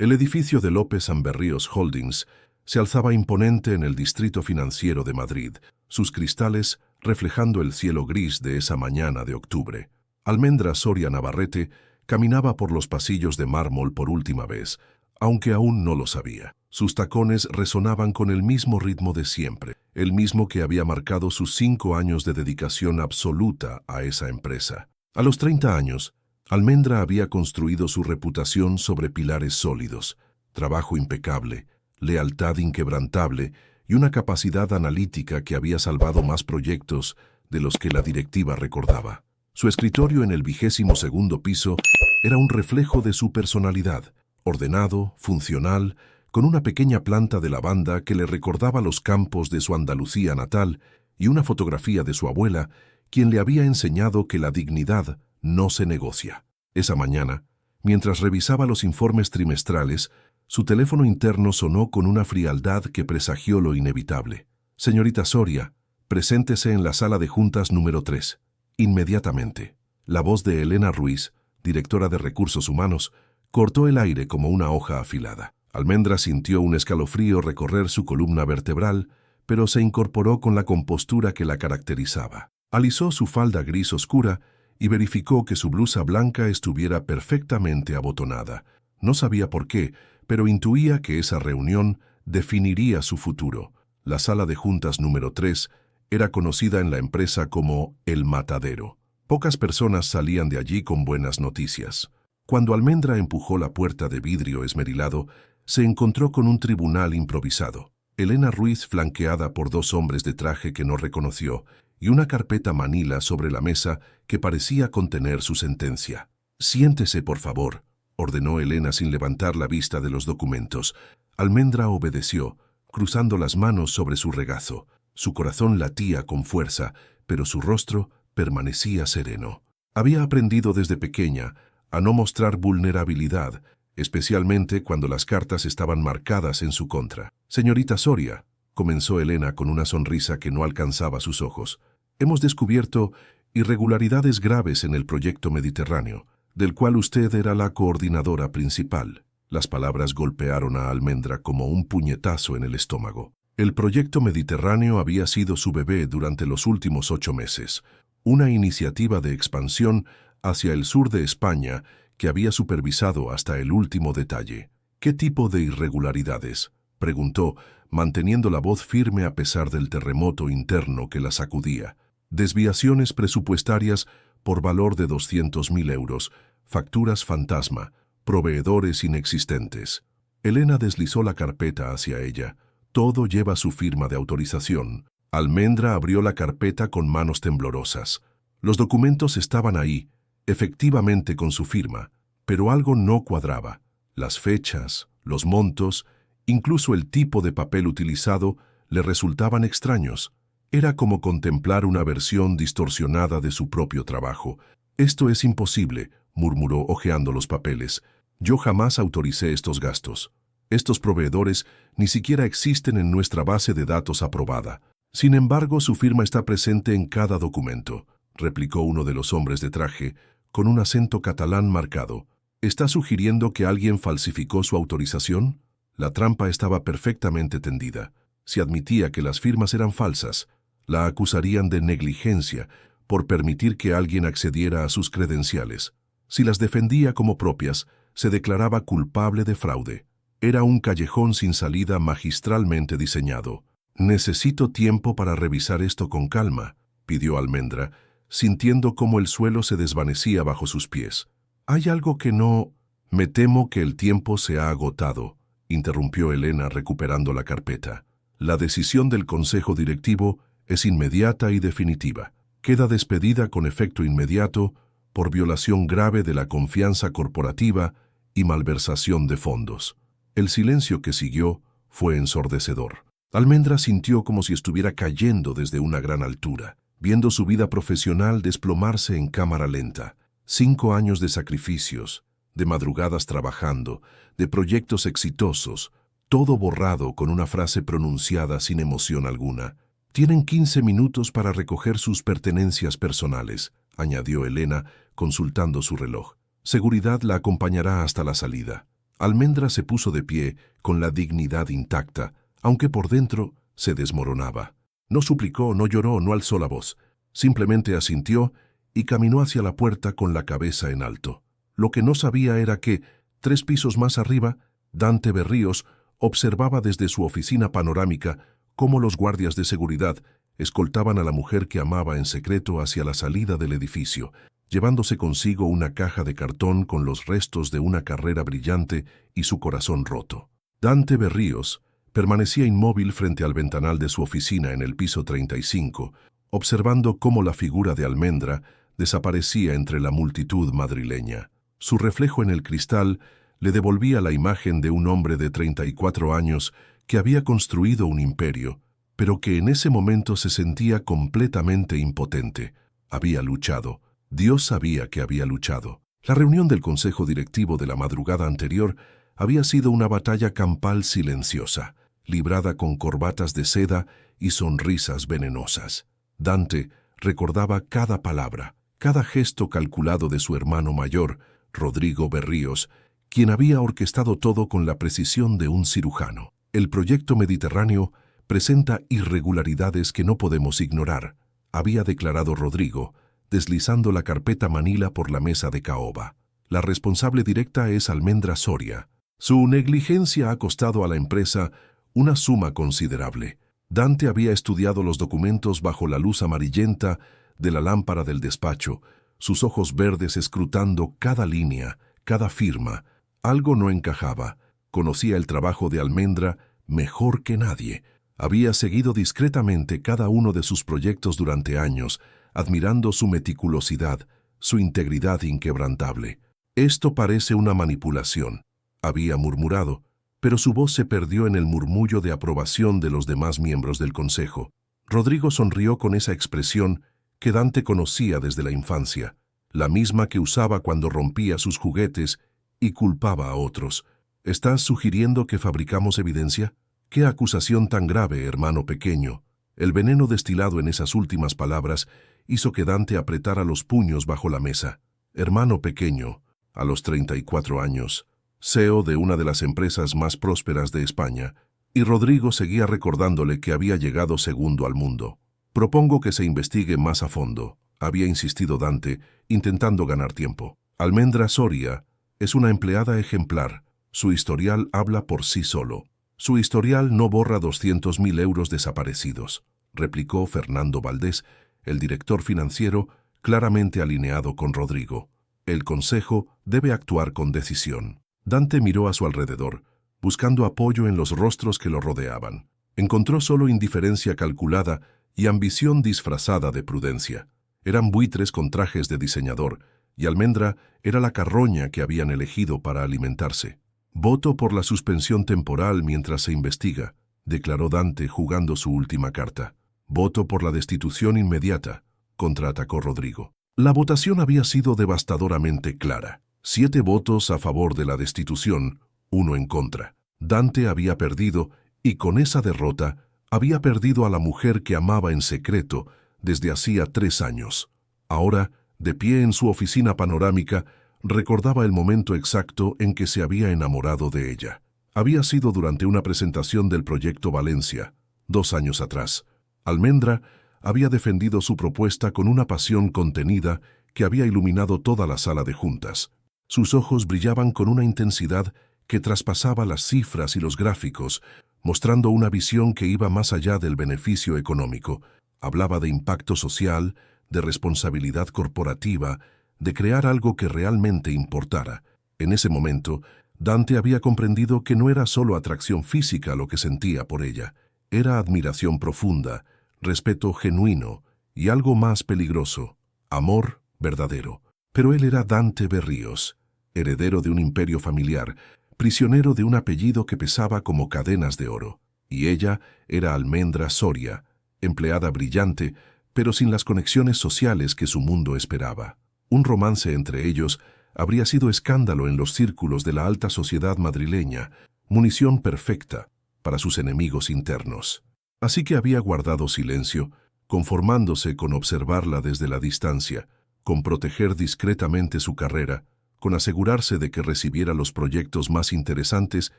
El edificio de López Berríos Holdings se alzaba imponente en el distrito financiero de Madrid, sus cristales reflejando el cielo gris de esa mañana de octubre. Almendra Soria Navarrete caminaba por los pasillos de mármol por última vez, aunque aún no lo sabía. Sus tacones resonaban con el mismo ritmo de siempre, el mismo que había marcado sus 5 años de dedicación absoluta a esa empresa. A los 30 años, Almendra había construido su reputación sobre pilares sólidos, trabajo impecable, lealtad inquebrantable y una capacidad analítica que había salvado más proyectos de los que la directiva recordaba. Su escritorio en el 22º piso era un reflejo de su personalidad, ordenado, funcional, con una pequeña planta de lavanda que le recordaba los campos de su Andalucía natal y una fotografía de su abuela, quien le había enseñado que la dignidad no se negocia. Esa mañana, mientras revisaba los informes trimestrales, su teléfono interno sonó con una frialdad que presagió lo inevitable. «Señorita Soria, preséntese en la sala de juntas número 3. Inmediatamente». La voz de Elena Ruiz, directora de Recursos Humanos, cortó el aire como una hoja afilada. Almendra sintió un escalofrío recorrer su columna vertebral, pero se incorporó con la compostura que la caracterizaba. Alisó su falda gris oscura y verificó que su blusa blanca estuviera perfectamente abotonada. No sabía por qué, pero intuía que esa reunión definiría su futuro. La sala de juntas número 3 era conocida en la empresa como El Matadero. Pocas personas salían de allí con buenas noticias. Cuando Almendra empujó la puerta de vidrio esmerilado, se encontró con un tribunal improvisado. Elena Ruiz flanqueada por 2 hombres de traje que no reconoció y una carpeta manila sobre la mesa que parecía contener su sentencia. «Siéntese, por favor», ordenó Elena sin levantar la vista de los documentos. Almendra obedeció, cruzando las manos sobre su regazo. Su corazón latía con fuerza, pero su rostro permanecía sereno. Había aprendido desde pequeña a no mostrar vulnerabilidad, especialmente cuando las cartas estaban marcadas en su contra. «Señorita Soria», comenzó Elena con una sonrisa que no alcanzaba sus ojos, «hemos descubierto irregularidades graves en el proyecto Mediterráneo, del cual usted era la coordinadora principal». Las palabras golpearon a Almendra como un puñetazo en el estómago. El proyecto Mediterráneo había sido su bebé durante los últimos 8 meses, una iniciativa de expansión hacia el sur de España que había supervisado hasta el último detalle. «¿Qué tipo de irregularidades?», preguntó, manteniendo la voz firme a pesar del terremoto interno que la sacudía. «Desviaciones presupuestarias por valor de 200.000 euros, facturas fantasma, proveedores inexistentes». Elena deslizó la carpeta hacia ella. «Todo lleva su firma de autorización». Almendra abrió la carpeta con manos temblorosas. Los documentos estaban ahí, efectivamente con su firma, pero algo no cuadraba. Las fechas, los montos, incluso el tipo de papel utilizado le resultaban extraños. Era como contemplar una versión distorsionada de su propio trabajo. «Esto es imposible», murmuró hojeando los papeles. «Yo jamás autoricé estos gastos. Estos proveedores ni siquiera existen en nuestra base de datos aprobada. Sin embargo, su firma está presente en cada documento», replicó uno de los hombres de traje, con un acento catalán marcado. «¿Está sugiriendo que alguien falsificó su autorización?» La trampa estaba perfectamente tendida. Si admitía que las firmas eran falsas, la acusarían de negligencia por permitir que alguien accediera a sus credenciales. Si las defendía como propias, se declaraba culpable de fraude. Era un callejón sin salida magistralmente diseñado. «Necesito tiempo para revisar esto con calma», pidió Almendra, sintiendo cómo el suelo se desvanecía bajo sus pies. «Hay algo que no...» «Me temo que el tiempo se ha agotado», interrumpió Elena recuperando la carpeta. «La decisión del Consejo Directivo es inmediata y definitiva. Queda despedida con efecto inmediato por violación grave de la confianza corporativa y malversación de fondos». El silencio que siguió fue ensordecedor. Almendra sintió como si estuviera cayendo desde una gran altura, viendo su vida profesional desplomarse en cámara lenta. 5 años de sacrificios, de madrugadas trabajando, de proyectos exitosos, todo borrado con una frase pronunciada sin emoción alguna. «Tienen 15 minutos para recoger sus pertenencias personales», añadió Elena, consultando su reloj. «Seguridad la acompañará hasta la salida». Almendra se puso de pie con la dignidad intacta, aunque por dentro se desmoronaba. No suplicó, no lloró, no alzó la voz. Simplemente asintió y caminó hacia la puerta con la cabeza en alto. Lo que no sabía era que, 3 pisos más arriba, Dante Berríos observaba desde su oficina panorámica cómo los guardias de seguridad escoltaban a la mujer que amaba en secreto hacia la salida del edificio, llevándose consigo una caja de cartón con los restos de una carrera brillante y su corazón roto. Dante Berríos permanecía inmóvil frente al ventanal de su oficina en el piso 35, observando cómo la figura de Almendra desaparecía entre la multitud madrileña. Su reflejo en el cristal le devolvía la imagen de un hombre de 34 años que había construido un imperio, pero que en ese momento se sentía completamente impotente. Había luchado. Dios sabía que había luchado. La reunión del consejo directivo de la madrugada anterior había sido una batalla campal silenciosa, librada con corbatas de seda y sonrisas venenosas. Dante recordaba cada palabra, cada gesto calculado de su hermano mayor, Rodrigo Berríos, quien había orquestado todo con la precisión de un cirujano. El proyecto Mediterráneo presenta irregularidades que no podemos ignorar, había declarado Rodrigo, deslizando la carpeta manila por la mesa de caoba. La responsable directa es Almendra Soria. Su negligencia ha costado a la empresa una suma considerable. Dante había estudiado los documentos bajo la luz amarillenta de la lámpara del despacho, sus ojos verdes escrutando cada línea, cada firma. Algo no encajaba. Conocía el trabajo de Almendra mejor que nadie. Había seguido discretamente cada uno de sus proyectos durante años, admirando su meticulosidad, su integridad inquebrantable. «Esto parece una manipulación», había murmurado, pero su voz se perdió en el murmullo de aprobación de los demás miembros del consejo. Rodrigo sonrió con esa expresión que Dante conocía desde la infancia, la misma que usaba cuando rompía sus juguetes y culpaba a otros. «¿Estás sugiriendo que fabricamos evidencia? ¿Qué acusación tan grave, hermano pequeño?» El veneno destilado en esas últimas palabras hizo que Dante apretara los puños bajo la mesa. Hermano pequeño, a los 34 años, CEO de una de las empresas más prósperas de España, y Rodrigo seguía recordándole que había llegado segundo al mundo. «Propongo que se investigue más a fondo», había insistido Dante, intentando ganar tiempo. Almendra Soria es una empleada ejemplar. Su historial habla por sí solo. «Su historial no borra 200.000 euros desaparecidos», replicó Fernando Valdés, el director financiero, claramente alineado con Rodrigo. «El consejo debe actuar con decisión». Dante miró a su alrededor, buscando apoyo en los rostros que lo rodeaban. Encontró solo indiferencia calculada y ambición disfrazada de prudencia. Eran buitres con trajes de diseñador, y Almendra era la carroña que habían elegido para alimentarse. «Voto por la suspensión temporal mientras se investiga», declaró Dante jugando su última carta. «Voto por la destitución inmediata», contraatacó Rodrigo. La votación había sido devastadoramente clara. 7 votos a favor de la destitución, 1 en contra. Dante había perdido, y con esa derrota había perdido a la mujer que amaba en secreto desde hacía 3 años. Ahora, de pie en su oficina panorámica, recordaba el momento exacto en que se había enamorado de ella. Había sido durante una presentación del proyecto Valencia, 2 años atrás. Almendra había defendido su propuesta con una pasión contenida que había iluminado toda la sala de juntas. Sus ojos brillaban con una intensidad que traspasaba las cifras y los gráficos, mostrando una visión que iba más allá del beneficio económico. Hablaba de impacto social, de responsabilidad corporativa, de crear algo que realmente importara. En ese momento, Dante había comprendido que no era solo atracción física lo que sentía por ella, era admiración profunda, respeto genuino y algo más peligroso, amor verdadero. Pero él era Dante Berríos, heredero de un imperio familiar, prisionero de un apellido que pesaba como cadenas de oro, y ella era Almendra Soria, empleada brillante, pero sin las conexiones sociales que su mundo esperaba. Un romance entre ellos habría sido escándalo en los círculos de la alta sociedad madrileña, munición perfecta para sus enemigos internos. Así que había guardado silencio, conformándose con observarla desde la distancia, con proteger discretamente su carrera, con asegurarse de que recibiera los proyectos más interesantes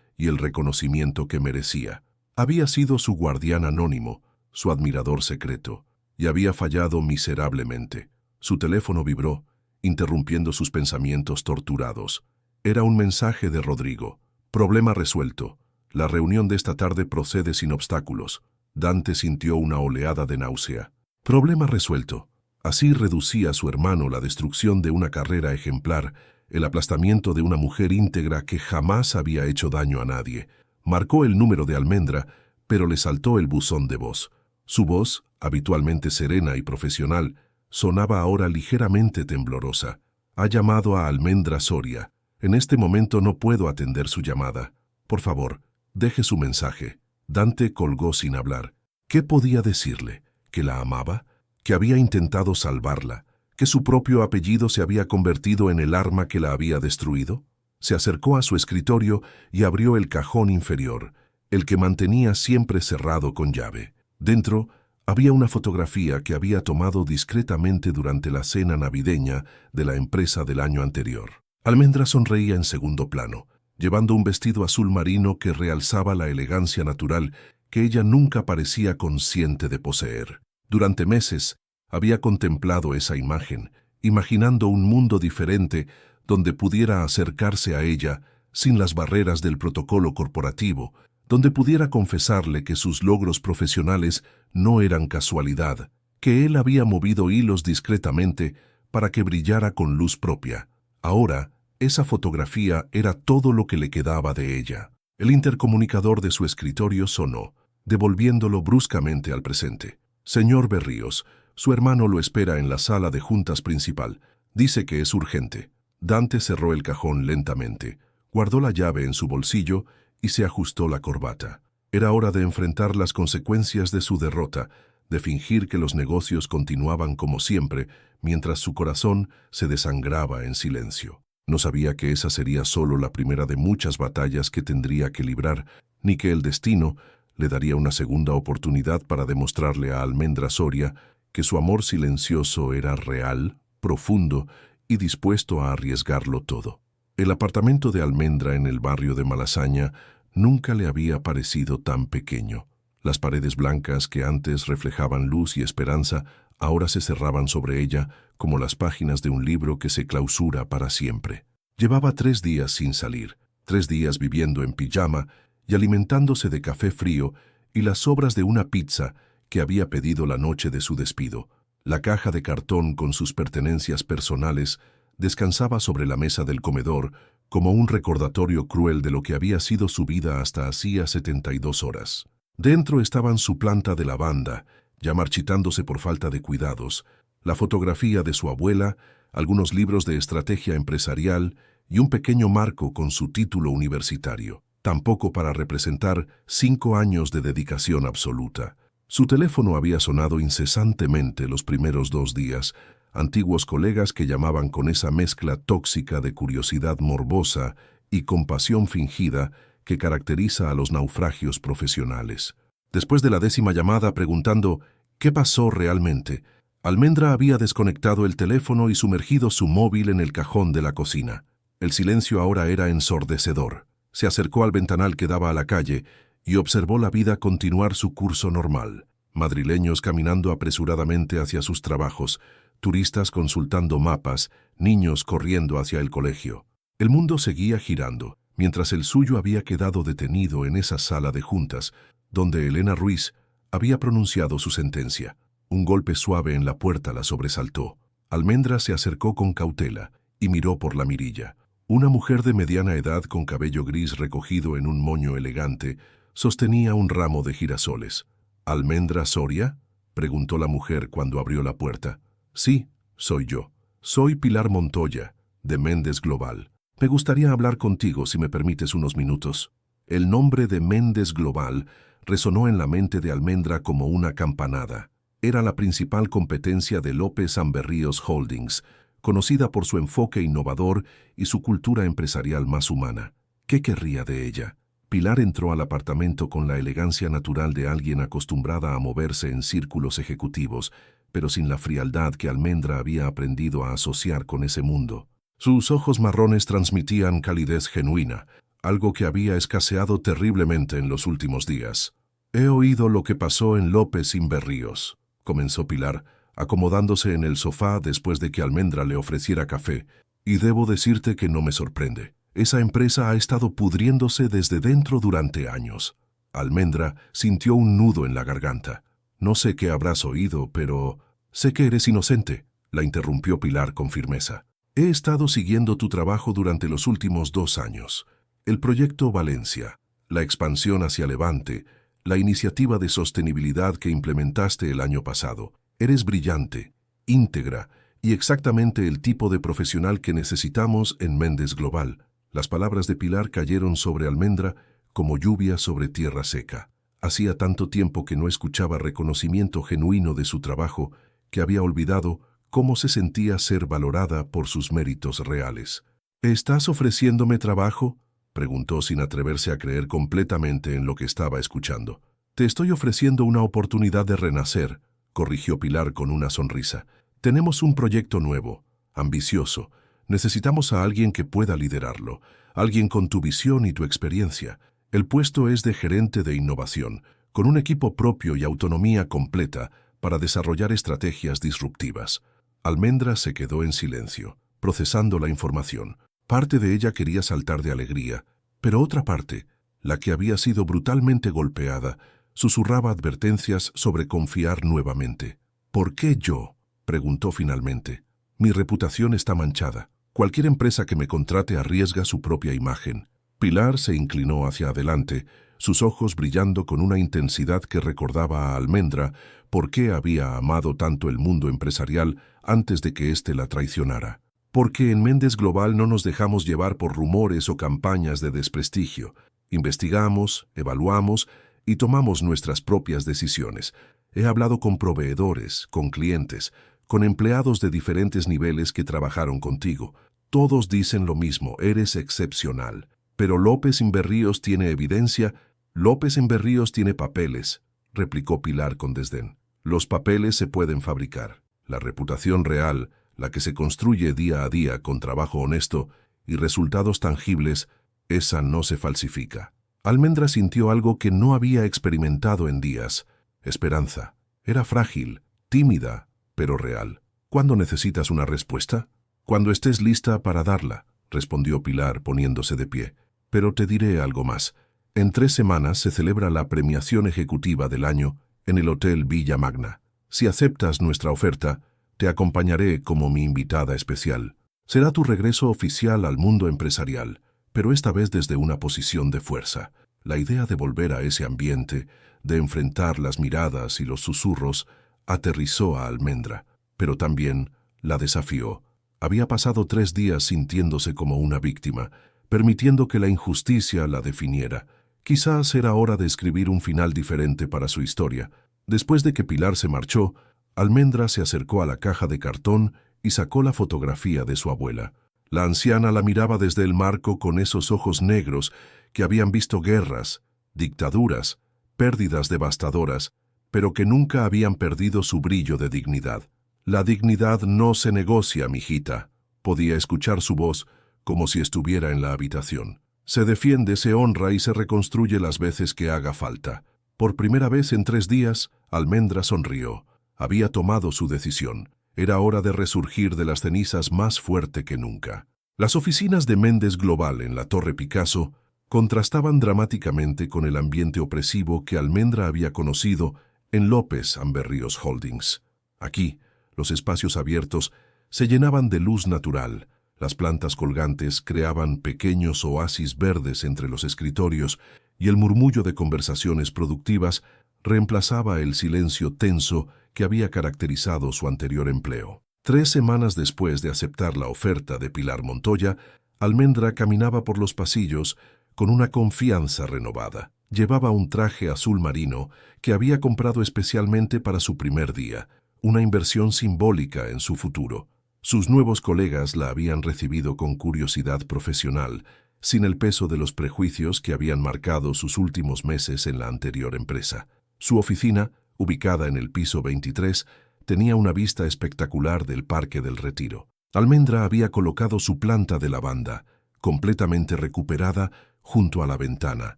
y el reconocimiento que merecía. Había sido su guardián anónimo, su admirador secreto, y había fallado miserablemente. Su teléfono vibró, interrumpiendo sus pensamientos torturados. Era un mensaje de Rodrigo. Problema resuelto. La reunión de esta tarde procede sin obstáculos. Dante sintió una oleada de náusea. Problema resuelto. Así reducía a su hermano la destrucción de una carrera ejemplar, el aplastamiento de una mujer íntegra que jamás había hecho daño a nadie. Marcó el número de Almendra, pero le saltó el buzón de voz. Su voz, habitualmente serena y profesional, sonaba ahora ligeramente temblorosa. Ha llamado a Almendra Soria. En este momento no puedo atender su llamada. Por favor, deje su mensaje. Dante colgó sin hablar. ¿Qué podía decirle? ¿Que la amaba? ¿Que había intentado salvarla? ¿Que su propio apellido se había convertido en el arma que la había destruido? Se acercó a su escritorio y abrió el cajón inferior, el que mantenía siempre cerrado con llave. Dentro había una fotografía que había tomado discretamente durante la cena navideña de la empresa del año anterior. Almendra sonreía en segundo plano, llevando un vestido azul marino que realzaba la elegancia natural que ella nunca parecía consciente de poseer. Durante meses había contemplado esa imagen, imaginando un mundo diferente donde pudiera acercarse a ella sin las barreras del protocolo corporativo, donde pudiera confesarle que sus logros profesionales no eran casualidad, que él había movido hilos discretamente para que brillara con luz propia. Ahora, esa fotografía era todo lo que le quedaba de ella. El intercomunicador de su escritorio sonó, devolviéndolo bruscamente al presente. Señor Berríos, su hermano lo espera en la sala de juntas principal. Dice que es urgente. Dante cerró el cajón lentamente, guardó la llave en su bolsillo y se ajustó la corbata. Era hora de enfrentar las consecuencias de su derrota, de fingir que los negocios continuaban como siempre, mientras su corazón se desangraba en silencio. No sabía que esa sería solo la primera de muchas batallas que tendría que librar, ni que el destino le daría una segunda oportunidad para demostrarle a Almendra Soria que su amor silencioso era real, profundo y dispuesto a arriesgarlo todo. El apartamento de Almendra en el barrio de Malasaña nunca le había parecido tan pequeño. Las paredes blancas que antes reflejaban luz y esperanza ahora se cerraban sobre ella como las páginas de un libro que se clausura para siempre. Llevaba 3 días sin salir, 3 días viviendo en pijama y alimentándose de café frío y las sobras de una pizza que había pedido la noche de su despido. La caja de cartón con sus pertenencias personales descansaba sobre la mesa del comedor como un recordatorio cruel de lo que había sido su vida hasta hacía 72 horas. Dentro estaban su planta de lavanda, ya marchitándose por falta de cuidados, la fotografía de su abuela, algunos libros de estrategia empresarial y un pequeño marco con su título universitario, tampoco para representar 5 años de dedicación absoluta. Su teléfono había sonado incesantemente los primeros 2 días, antiguos colegas que llamaban con esa mezcla tóxica de curiosidad morbosa y compasión fingida que caracteriza a los naufragios profesionales. Después de la 10ª llamada preguntando ¿qué pasó realmente?, Almendra había desconectado el teléfono y sumergido su móvil en el cajón de la cocina. El silencio ahora era ensordecedor. Se acercó al ventanal que daba a la calle y observó la vida continuar su curso normal. Madrileños caminando apresuradamente hacia sus trabajos, turistas consultando mapas, niños corriendo hacia el colegio. El mundo seguía girando, mientras el suyo había quedado detenido en esa sala de juntas, donde Elena Ruiz había pronunciado su sentencia. Un golpe suave en la puerta la sobresaltó. Almendra se acercó con cautela y miró por la mirilla. Una mujer de mediana edad con cabello gris recogido en un moño elegante sostenía un ramo de girasoles. ¿Almendra Soria?, preguntó la mujer cuando abrió la puerta. Sí, soy yo. Soy Pilar Montoya, de Méndez Global. Me gustaría hablar contigo si me permites unos minutos. El nombre de Méndez Global resonó en la mente de Almendra como una campanada. Era la principal competencia de López Berríos Holdings, conocida por su enfoque innovador y su cultura empresarial más humana. ¿Qué querría de ella? Pilar entró al apartamento con la elegancia natural de alguien acostumbrada a moverse en círculos ejecutivos, pero sin la frialdad que Almendra había aprendido a asociar con ese mundo. Sus ojos marrones transmitían calidez genuina, algo que había escaseado terriblemente en los últimos días. «He oído lo que pasó en López Imberríos», comenzó Pilar, acomodándose en el sofá después de que Almendra le ofreciera café, «y debo decirte que no me sorprende. Esa empresa ha estado pudriéndose desde dentro durante años». Almendra sintió un nudo en la garganta. «No sé qué habrás oído, pero sé que eres inocente», la interrumpió Pilar con firmeza. «He estado siguiendo tu trabajo durante los últimos 2 años. El proyecto Valencia, la expansión hacia Levante, la iniciativa de sostenibilidad que implementaste el año pasado. Eres brillante, íntegra y exactamente el tipo de profesional que necesitamos en Méndez Global». Las palabras de Pilar cayeron sobre Almendra como lluvia sobre tierra seca. Hacía tanto tiempo que no escuchaba reconocimiento genuino de su trabajo que había olvidado cómo se sentía ser valorada por sus méritos reales. «¿Estás ofreciéndome trabajo?», preguntó sin atreverse a creer completamente en lo que estaba escuchando. «Te estoy ofreciendo una oportunidad de renacer», corrigió Pilar con una sonrisa. «Tenemos un proyecto nuevo, ambicioso. Necesitamos a alguien que pueda liderarlo, alguien con tu visión y tu experiencia. El puesto es de gerente de innovación, con un equipo propio y autonomía completa para desarrollar estrategias disruptivas». Almendra se quedó en silencio, procesando la información. Parte de ella quería saltar de alegría, pero otra parte, la que había sido brutalmente golpeada, susurraba advertencias sobre confiar nuevamente. «¿Por qué yo?», preguntó finalmente. «Mi reputación está manchada. Cualquier empresa que me contrate arriesga su propia imagen». Pilar se inclinó hacia adelante, sus ojos brillando con una intensidad que recordaba a Almendra por qué había amado tanto el mundo empresarial antes de que éste la traicionara. «Porque en Méndez Global no nos dejamos llevar por rumores o campañas de desprestigio. Investigamos, evaluamos y tomamos nuestras propias decisiones. He hablado con proveedores, con clientes, con empleados de diferentes niveles que trabajaron contigo. Todos dicen lo mismo, eres excepcional. Pero López Imberríos tiene evidencia, López Imberríos tiene papeles», replicó Pilar con desdén. «Los papeles se pueden fabricar. La reputación real, la que se construye día a día con trabajo honesto y resultados tangibles, esa no se falsifica». Almendra sintió algo que no había experimentado en días. Esperanza. Era frágil, tímida, pero real. «¿Cuándo necesitas una respuesta?» «Cuando estés lista para darla», respondió Pilar poniéndose de pie. «Pero te diré algo más. En 3 semanas se celebra la premiación ejecutiva del año en el Hotel Villa Magna. Si aceptas nuestra oferta, te acompañaré como mi invitada especial. Será tu regreso oficial al mundo empresarial, pero esta vez desde una posición de fuerza». La idea de volver a ese ambiente, de enfrentar las miradas y los susurros, aterrizó a Almendra, pero también la desafió. Había pasado 3 días sintiéndose como una víctima, permitiendo que la injusticia la definiera. Quizás era hora de escribir un final diferente para su historia. Después de que Pilar se marchó, Almendra se acercó a la caja de cartón y sacó la fotografía de su abuela. La anciana la miraba desde el marco con esos ojos negros que habían visto guerras, dictaduras, pérdidas devastadoras, pero que nunca habían perdido su brillo de dignidad. «La dignidad no se negocia, mijita», podía escuchar su voz como si estuviera en la habitación. «Se defiende, se honra y se reconstruye las veces que haga falta». Por primera vez en 3 días, Almendra sonrió. Había tomado su decisión. Era hora de resurgir de las cenizas más fuerte que nunca. Las oficinas de Méndez Global en la Torre Picasso contrastaban dramáticamente con el ambiente opresivo que Almendra había conocido en López Imberríos Holdings. Aquí, los espacios abiertos se llenaban de luz natural. Las plantas colgantes creaban pequeños oasis verdes entre los escritorios y el murmullo de conversaciones productivas reemplazaba el silencio tenso que había caracterizado su anterior empleo. 3 semanas después de aceptar la oferta de Pilar Montoya, Almendra caminaba por los pasillos con una confianza renovada. Llevaba un traje azul marino que había comprado especialmente para su primer día, una inversión simbólica en su futuro. Sus nuevos colegas la habían recibido con curiosidad profesional, sin el peso de los prejuicios que habían marcado sus últimos meses en la anterior empresa. Su oficina, ubicada en el piso 23, tenía una vista espectacular del Parque del Retiro. Almendra había colocado su planta de lavanda, completamente recuperada, junto a la ventana,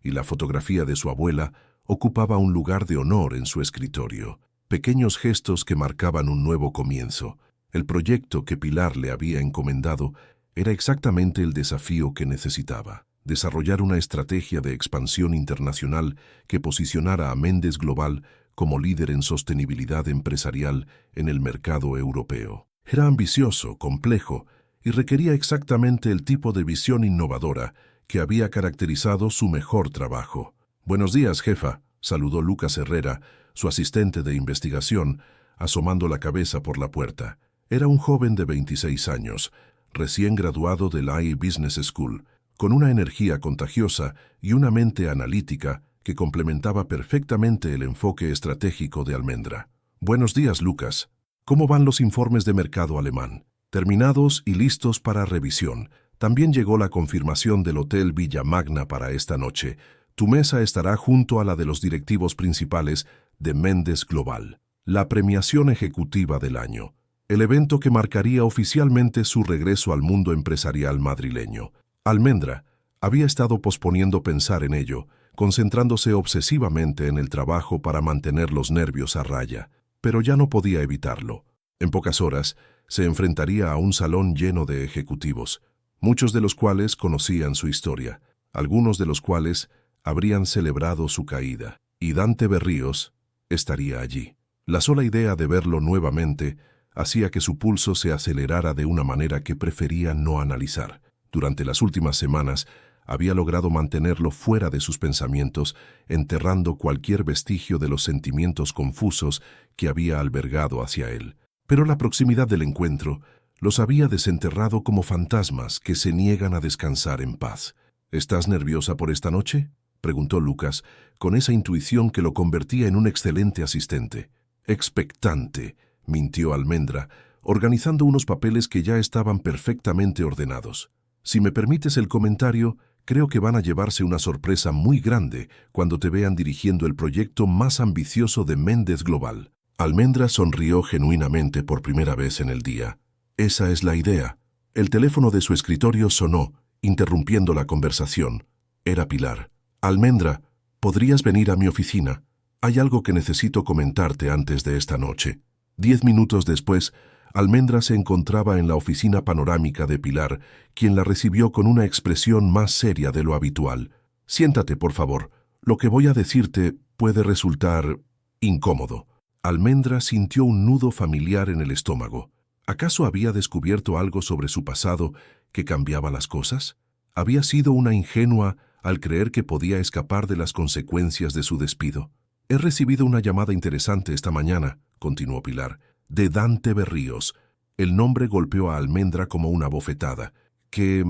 y la fotografía de su abuela ocupaba un lugar de honor en su escritorio. Pequeños gestos que marcaban un nuevo comienzo. El proyecto que Pilar le había encomendado era exactamente el desafío que necesitaba: desarrollar una estrategia de expansión internacional que posicionara a Méndez Global como líder en sostenibilidad empresarial en el mercado europeo. Era ambicioso, complejo, y requería exactamente el tipo de visión innovadora que había caracterizado su mejor trabajo. «Buenos días, jefa», saludó Lucas Herrera, su asistente de investigación, asomando la cabeza por la puerta. Era un joven de 26 años, recién graduado de la IE Business School, con una energía contagiosa y una mente analítica que complementaba perfectamente el enfoque estratégico de Almendra. «Buenos días, Lucas. ¿Cómo van los informes de mercado alemán?» «Terminados y listos para revisión. También llegó la confirmación del Hotel Villa Magna para esta noche. Tu mesa estará junto a la de los directivos principales de Méndez Global. La premiación ejecutiva del año. El evento que marcaría oficialmente su regreso al mundo empresarial madrileño». Almendra había estado posponiendo pensar en ello, concentrándose obsesivamente en el trabajo para mantener los nervios a raya, pero ya no podía evitarlo. En pocas horas se enfrentaría a un salón lleno de ejecutivos, muchos de los cuales conocían su historia, algunos de los cuales habrían celebrado su caída, y Dante Berríos estaría allí. La sola idea de verlo nuevamente hacía que su pulso se acelerara de una manera que prefería no analizar. Durante las últimas semanas había logrado mantenerlo fuera de sus pensamientos, enterrando cualquier vestigio de los sentimientos confusos que había albergado hacia él. Pero la proximidad del encuentro los había desenterrado como fantasmas que se niegan a descansar en paz. «¿Estás nerviosa por esta noche?», preguntó Lucas, con esa intuición que lo convertía en un excelente asistente. «Expectante», mintió Almendra, organizando unos papeles que ya estaban perfectamente ordenados. «Si me permites el comentario, creo que van a llevarse una sorpresa muy grande cuando te vean dirigiendo el proyecto más ambicioso de Méndez Global». Almendra sonrió genuinamente por primera vez en el día. «Esa es la idea». El teléfono de su escritorio sonó, interrumpiendo la conversación. Era Pilar. «Almendra, ¿podrías venir a mi oficina? Hay algo que necesito comentarte antes de esta noche». 10 minutos después, Almendra se encontraba en la oficina panorámica de Pilar, quien la recibió con una expresión más seria de lo habitual. «Siéntate, por favor. Lo que voy a decirte puede resultar incómodo». Almendra sintió un nudo familiar en el estómago. ¿Acaso había descubierto algo sobre su pasado que cambiaba las cosas? ¿Había sido una ingenua al creer que podía escapar de las consecuencias de su despido? «He recibido una llamada interesante esta mañana», continuó Pilar, «de Dante Berríos». El nombre golpeó a Almendra como una bofetada. ¿Qué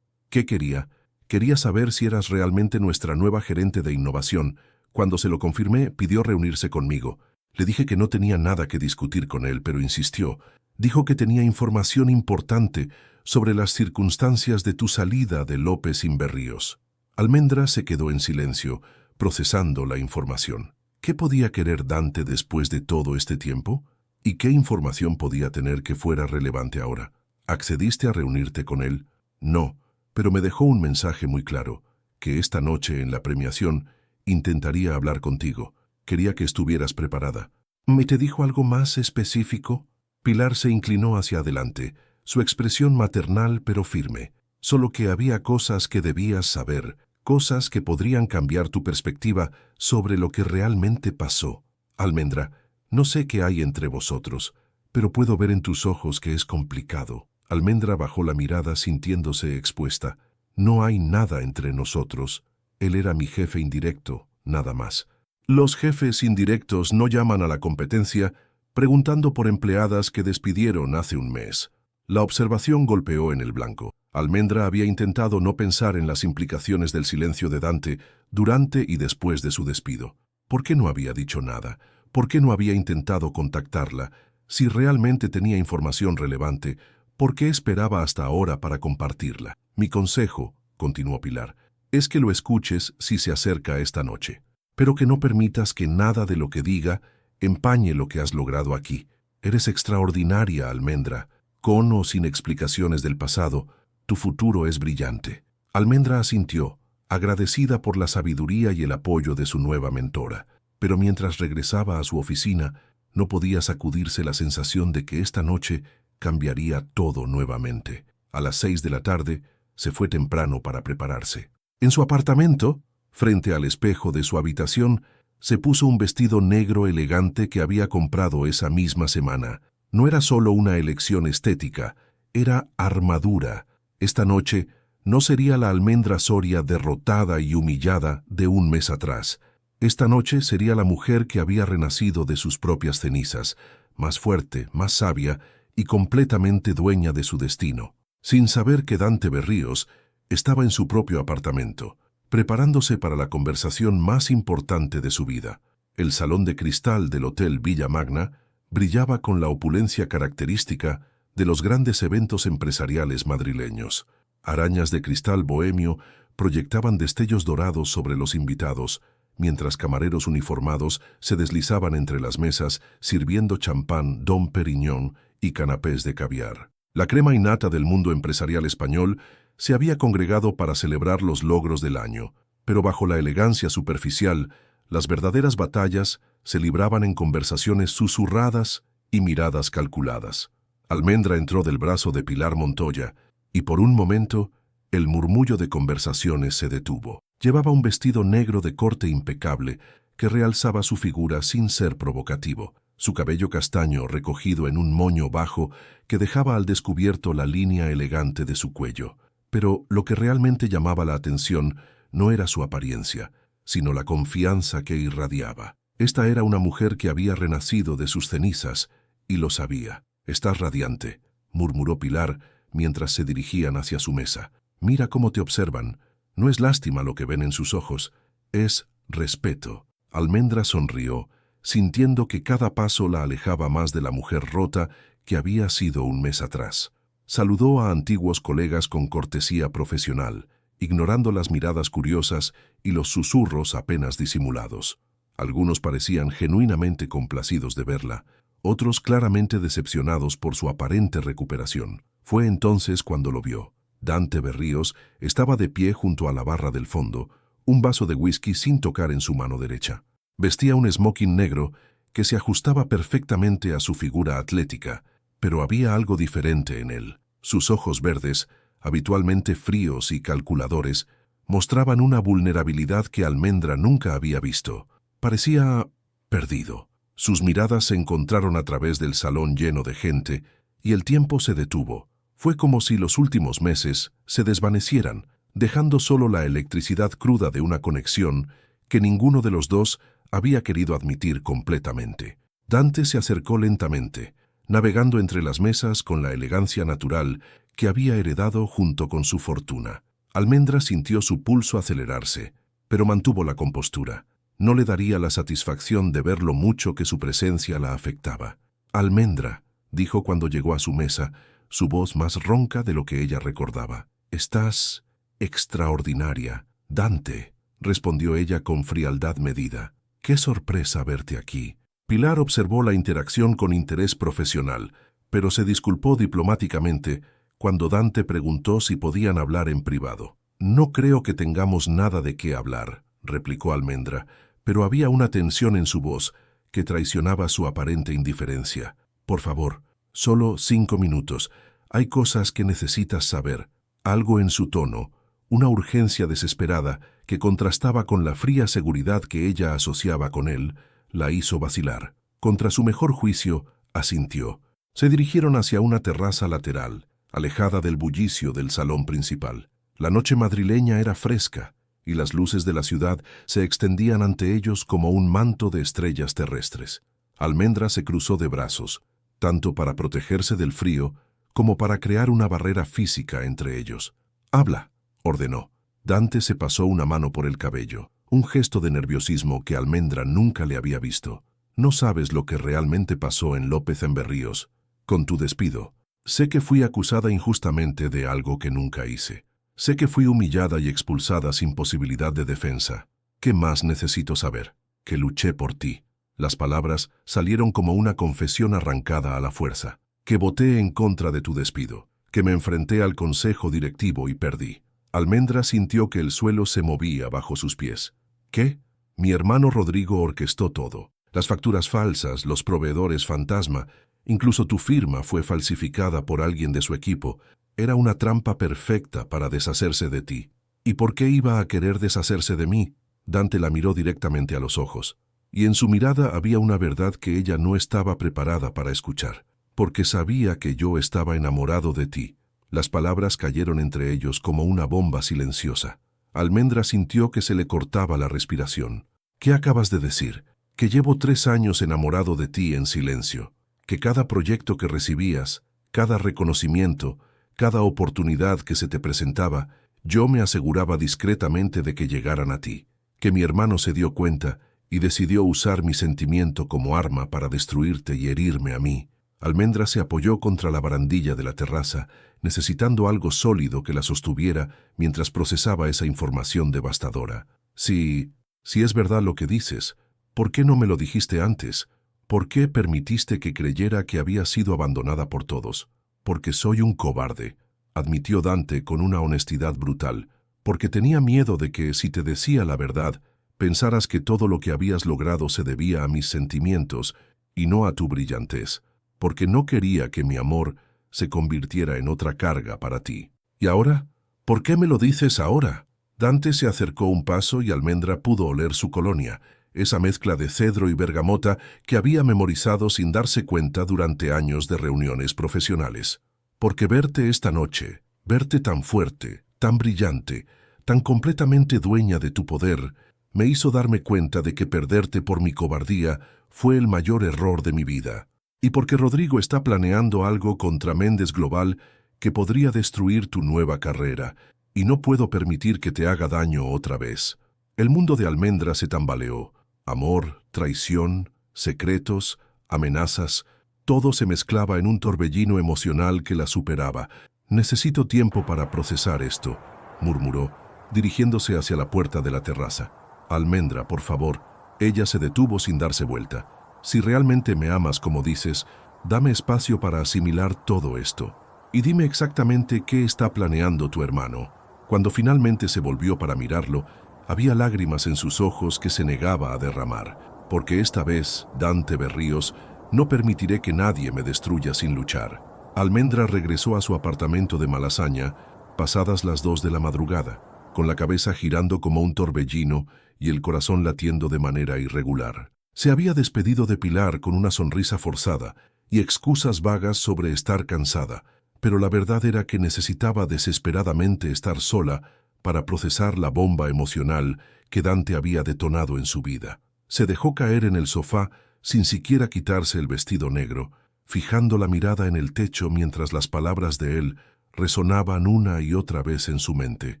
quería? Quería saber si eras realmente nuestra nueva gerente de innovación. Cuando se lo confirmé, pidió reunirse conmigo. Le dije que no tenía nada que discutir con él, pero insistió. Dijo que tenía información importante sobre las circunstancias de tu salida de López Berríos. Almendra se quedó en silencio, procesando la información. ¿Qué podía querer Dante después de todo este tiempo? ¿Y qué información podía tener que fuera relevante ahora? ¿Accediste a reunirte con él? No, pero me dejó un mensaje muy claro, que esta noche en la premiación intentaría hablar contigo. Quería que estuvieras preparada. ¿Me te dijo algo más específico? Pilar se inclinó hacia adelante, su expresión maternal pero firme. Solo que había cosas que debías saber, cosas que podrían cambiar tu perspectiva sobre lo que realmente pasó. Almendra, no sé qué hay entre vosotros, pero puedo ver en tus ojos que es complicado. Almendra bajó la mirada sintiéndose expuesta. No hay nada entre nosotros. Él era mi jefe indirecto, nada más. Los jefes indirectos no llaman a la competencia preguntando por empleadas que despidieron hace un mes. La observación golpeó en el blanco. Almendra había intentado no pensar en las implicaciones del silencio de Dante durante y después de su despido. ¿Por qué no había dicho nada? ¿Por qué no había intentado contactarla? Si realmente tenía información relevante, ¿por qué esperaba hasta ahora para compartirla? Mi consejo, continuó Pilar, es que lo escuches si se acerca esta noche, pero que no permitas que nada de lo que diga empañe lo que has logrado aquí. Eres extraordinaria, Almendra. Con o sin explicaciones del pasado, tu futuro es brillante. Almendra asintió, agradecida por la sabiduría y el apoyo de su nueva mentora. Pero mientras regresaba a su oficina, no podía sacudirse la sensación de que esta noche cambiaría todo nuevamente. A las 6 de la tarde, se fue temprano para prepararse. En su apartamento, frente al espejo de su habitación, se puso un vestido negro elegante que había comprado esa misma semana. No era solo una elección estética, era armadura. Esta noche no sería la Almendra Soria derrotada y humillada de un mes atrás. Esta noche sería la mujer que había renacido de sus propias cenizas, más fuerte, más sabia y completamente dueña de su destino. Sin saber que Dante Berríos estaba en su propio apartamento, preparándose para la conversación más importante de su vida. El salón de cristal del Hotel Villa Magna brillaba con la opulencia característica de los grandes eventos empresariales madrileños. Arañas de cristal bohemio proyectaban destellos dorados sobre los invitados, mientras camareros uniformados se deslizaban entre las mesas sirviendo champán Dom Perignon y canapés de caviar. La crema innata del mundo empresarial español se había congregado para celebrar los logros del año, pero bajo la elegancia superficial, las verdaderas batallas se libraban en conversaciones susurradas y miradas calculadas. Almendra entró del brazo de Pilar Montoya, y por un momento el murmullo de conversaciones se detuvo. Llevaba un vestido negro de corte impecable que realzaba su figura sin ser provocativo. Su cabello castaño recogido en un moño bajo que dejaba al descubierto la línea elegante de su cuello. Pero lo que realmente llamaba la atención no era su apariencia, sino la confianza que irradiaba. Esta era una mujer que había renacido de sus cenizas, y lo sabía. «Estás radiante», murmuró Pilar mientras se dirigían hacia su mesa. «Mira cómo te observan. No es lástima lo que ven en sus ojos, es respeto». Almendra sonrió, sintiendo que cada paso la alejaba más de la mujer rota que había sido un mes atrás. Saludó a antiguos colegas con cortesía profesional, ignorando las miradas curiosas y los susurros apenas disimulados. Algunos parecían genuinamente complacidos de verla, otros claramente decepcionados por su aparente recuperación. Fue entonces cuando lo vio. Dante Berríos estaba de pie junto a la barra del fondo, un vaso de whisky sin tocar en su mano derecha. Vestía un smoking negro que se ajustaba perfectamente a su figura atlética, pero había algo diferente en él. Sus ojos verdes, habitualmente fríos y calculadores, mostraban una vulnerabilidad que Almendra nunca había visto. Parecía perdido. Sus miradas se encontraron a través del salón lleno de gente, y el tiempo se detuvo. Fue como si los últimos meses se desvanecieran, dejando solo la electricidad cruda de una conexión que ninguno de los dos había querido admitir completamente. Dante se acercó lentamente, navegando entre las mesas con la elegancia natural que había heredado junto con su fortuna. Almendra sintió su pulso acelerarse, pero mantuvo la compostura. No le daría la satisfacción de ver lo mucho que su presencia la afectaba. «Almendra», dijo cuando llegó a su mesa, su voz más ronca de lo que ella recordaba. «Estás extraordinaria». «Dante», respondió ella con frialdad medida. «Qué sorpresa verte aquí». Pilar observó la interacción con interés profesional, pero se disculpó diplomáticamente cuando Dante preguntó si podían hablar en privado. «No creo que tengamos nada de qué hablar», replicó Almendra, pero había una tensión en su voz que traicionaba su aparente indiferencia. «Por favor, solo 5 minutos. Hay cosas que necesitas saber». Algo en su tono, una urgencia desesperada que contrastaba con la fría seguridad que ella asociaba con él, la hizo vacilar. Contra su mejor juicio, asintió. Se dirigieron hacia una terraza lateral, alejada del bullicio del salón principal. La noche madrileña era fresca, y las luces de la ciudad se extendían ante ellos como un manto de estrellas terrestres. Almendra se cruzó de brazos, tanto para protegerse del frío como para crear una barrera física entre ellos. «Habla», ordenó. Dante se pasó una mano por el cabello, un gesto de nerviosismo que Almendra nunca le había visto. «No sabes lo que realmente pasó en López en Berríos, con tu despido. Sé que fui acusada injustamente de algo que nunca hice. Sé que fui humillada y expulsada sin posibilidad de defensa. ¿Qué más necesito saber? Que luché por ti». Las palabras salieron como una confesión arrancada a la fuerza. que voté en contra de tu despido, que me enfrenté al consejo directivo y perdí. Almendra sintió que el suelo se movía bajo sus pies. ¿Qué? Mi hermano Rodrigo orquestó todo. Las facturas falsas, los proveedores fantasma, incluso tu firma fue falsificada por alguien de su equipo. Era una trampa perfecta para deshacerse de ti. ¿Y por qué iba a querer deshacerse de mí? Dante la miró directamente a los ojos, y en su mirada había una verdad que ella no estaba preparada para escuchar. Porque sabía que yo estaba enamorado de ti. Las palabras cayeron entre ellos como una bomba silenciosa. Almendra sintió que se le cortaba la respiración. ¿Qué acabas de decir? Que llevo 3 años enamorado de ti en silencio. Que cada proyecto que recibías, cada reconocimiento, cada oportunidad que se te presentaba, yo me aseguraba discretamente de que llegaran a ti. Que mi hermano se dio cuenta y decidió usar mi sentimiento como arma para destruirte y herirme a mí. Almendra se apoyó contra la barandilla de la terraza, necesitando algo sólido que la sostuviera mientras procesaba esa información devastadora. Si es verdad lo que dices, ¿por qué no me lo dijiste antes? ¿Por qué permitiste que creyera que había sido abandonada por todos? Porque soy un cobarde, admitió Dante con una honestidad brutal. Porque tenía miedo de que, si te decía la verdad, pensaras que todo lo que habías logrado se debía a mis sentimientos y no a tu brillantez. Porque no quería que mi amor se convirtiera en otra carga para ti. ¿Y ahora? ¿Por qué me lo dices ahora? Dante se acercó un paso y Almendra pudo oler su colonia, esa mezcla de cedro y bergamota que había memorizado sin darse cuenta durante años de reuniones profesionales. Porque verte esta noche, verte tan fuerte, tan brillante, tan completamente dueña de tu poder, me hizo darme cuenta de que perderte por mi cobardía fue el mayor error de mi vida. Y porque Rodrigo está planeando algo contra Méndez Global que podría destruir tu nueva carrera, y no puedo permitir que te haga daño otra vez. El mundo de Almendra se tambaleó. Amor, traición, secretos, amenazas, todo se mezclaba en un torbellino emocional que la superaba. Necesito tiempo para procesar esto, murmuró, dirigiéndose hacia la puerta de la terraza. Almendra, por favor. Ella se detuvo sin darse vuelta. Si realmente me amas como dices, dame espacio para asimilar todo esto. Y dime exactamente qué está planeando tu hermano. Cuando finalmente se volvió para mirarlo, había lágrimas en sus ojos que se negaba a derramar. Porque esta vez, Dante Berríos, no permitiré que nadie me destruya sin luchar. Almendra regresó a su apartamento de Malasaña, pasadas las 2 de la madrugada, con la cabeza girando como un torbellino y el corazón latiendo de manera irregular. Se había despedido de Pilar con una sonrisa forzada y excusas vagas sobre estar cansada, pero la verdad era que necesitaba desesperadamente estar sola para procesar la bomba emocional que Dante había detonado en su vida. Se dejó caer en el sofá sin siquiera quitarse el vestido negro, fijando la mirada en el techo mientras las palabras de él resonaban una y otra vez en su mente.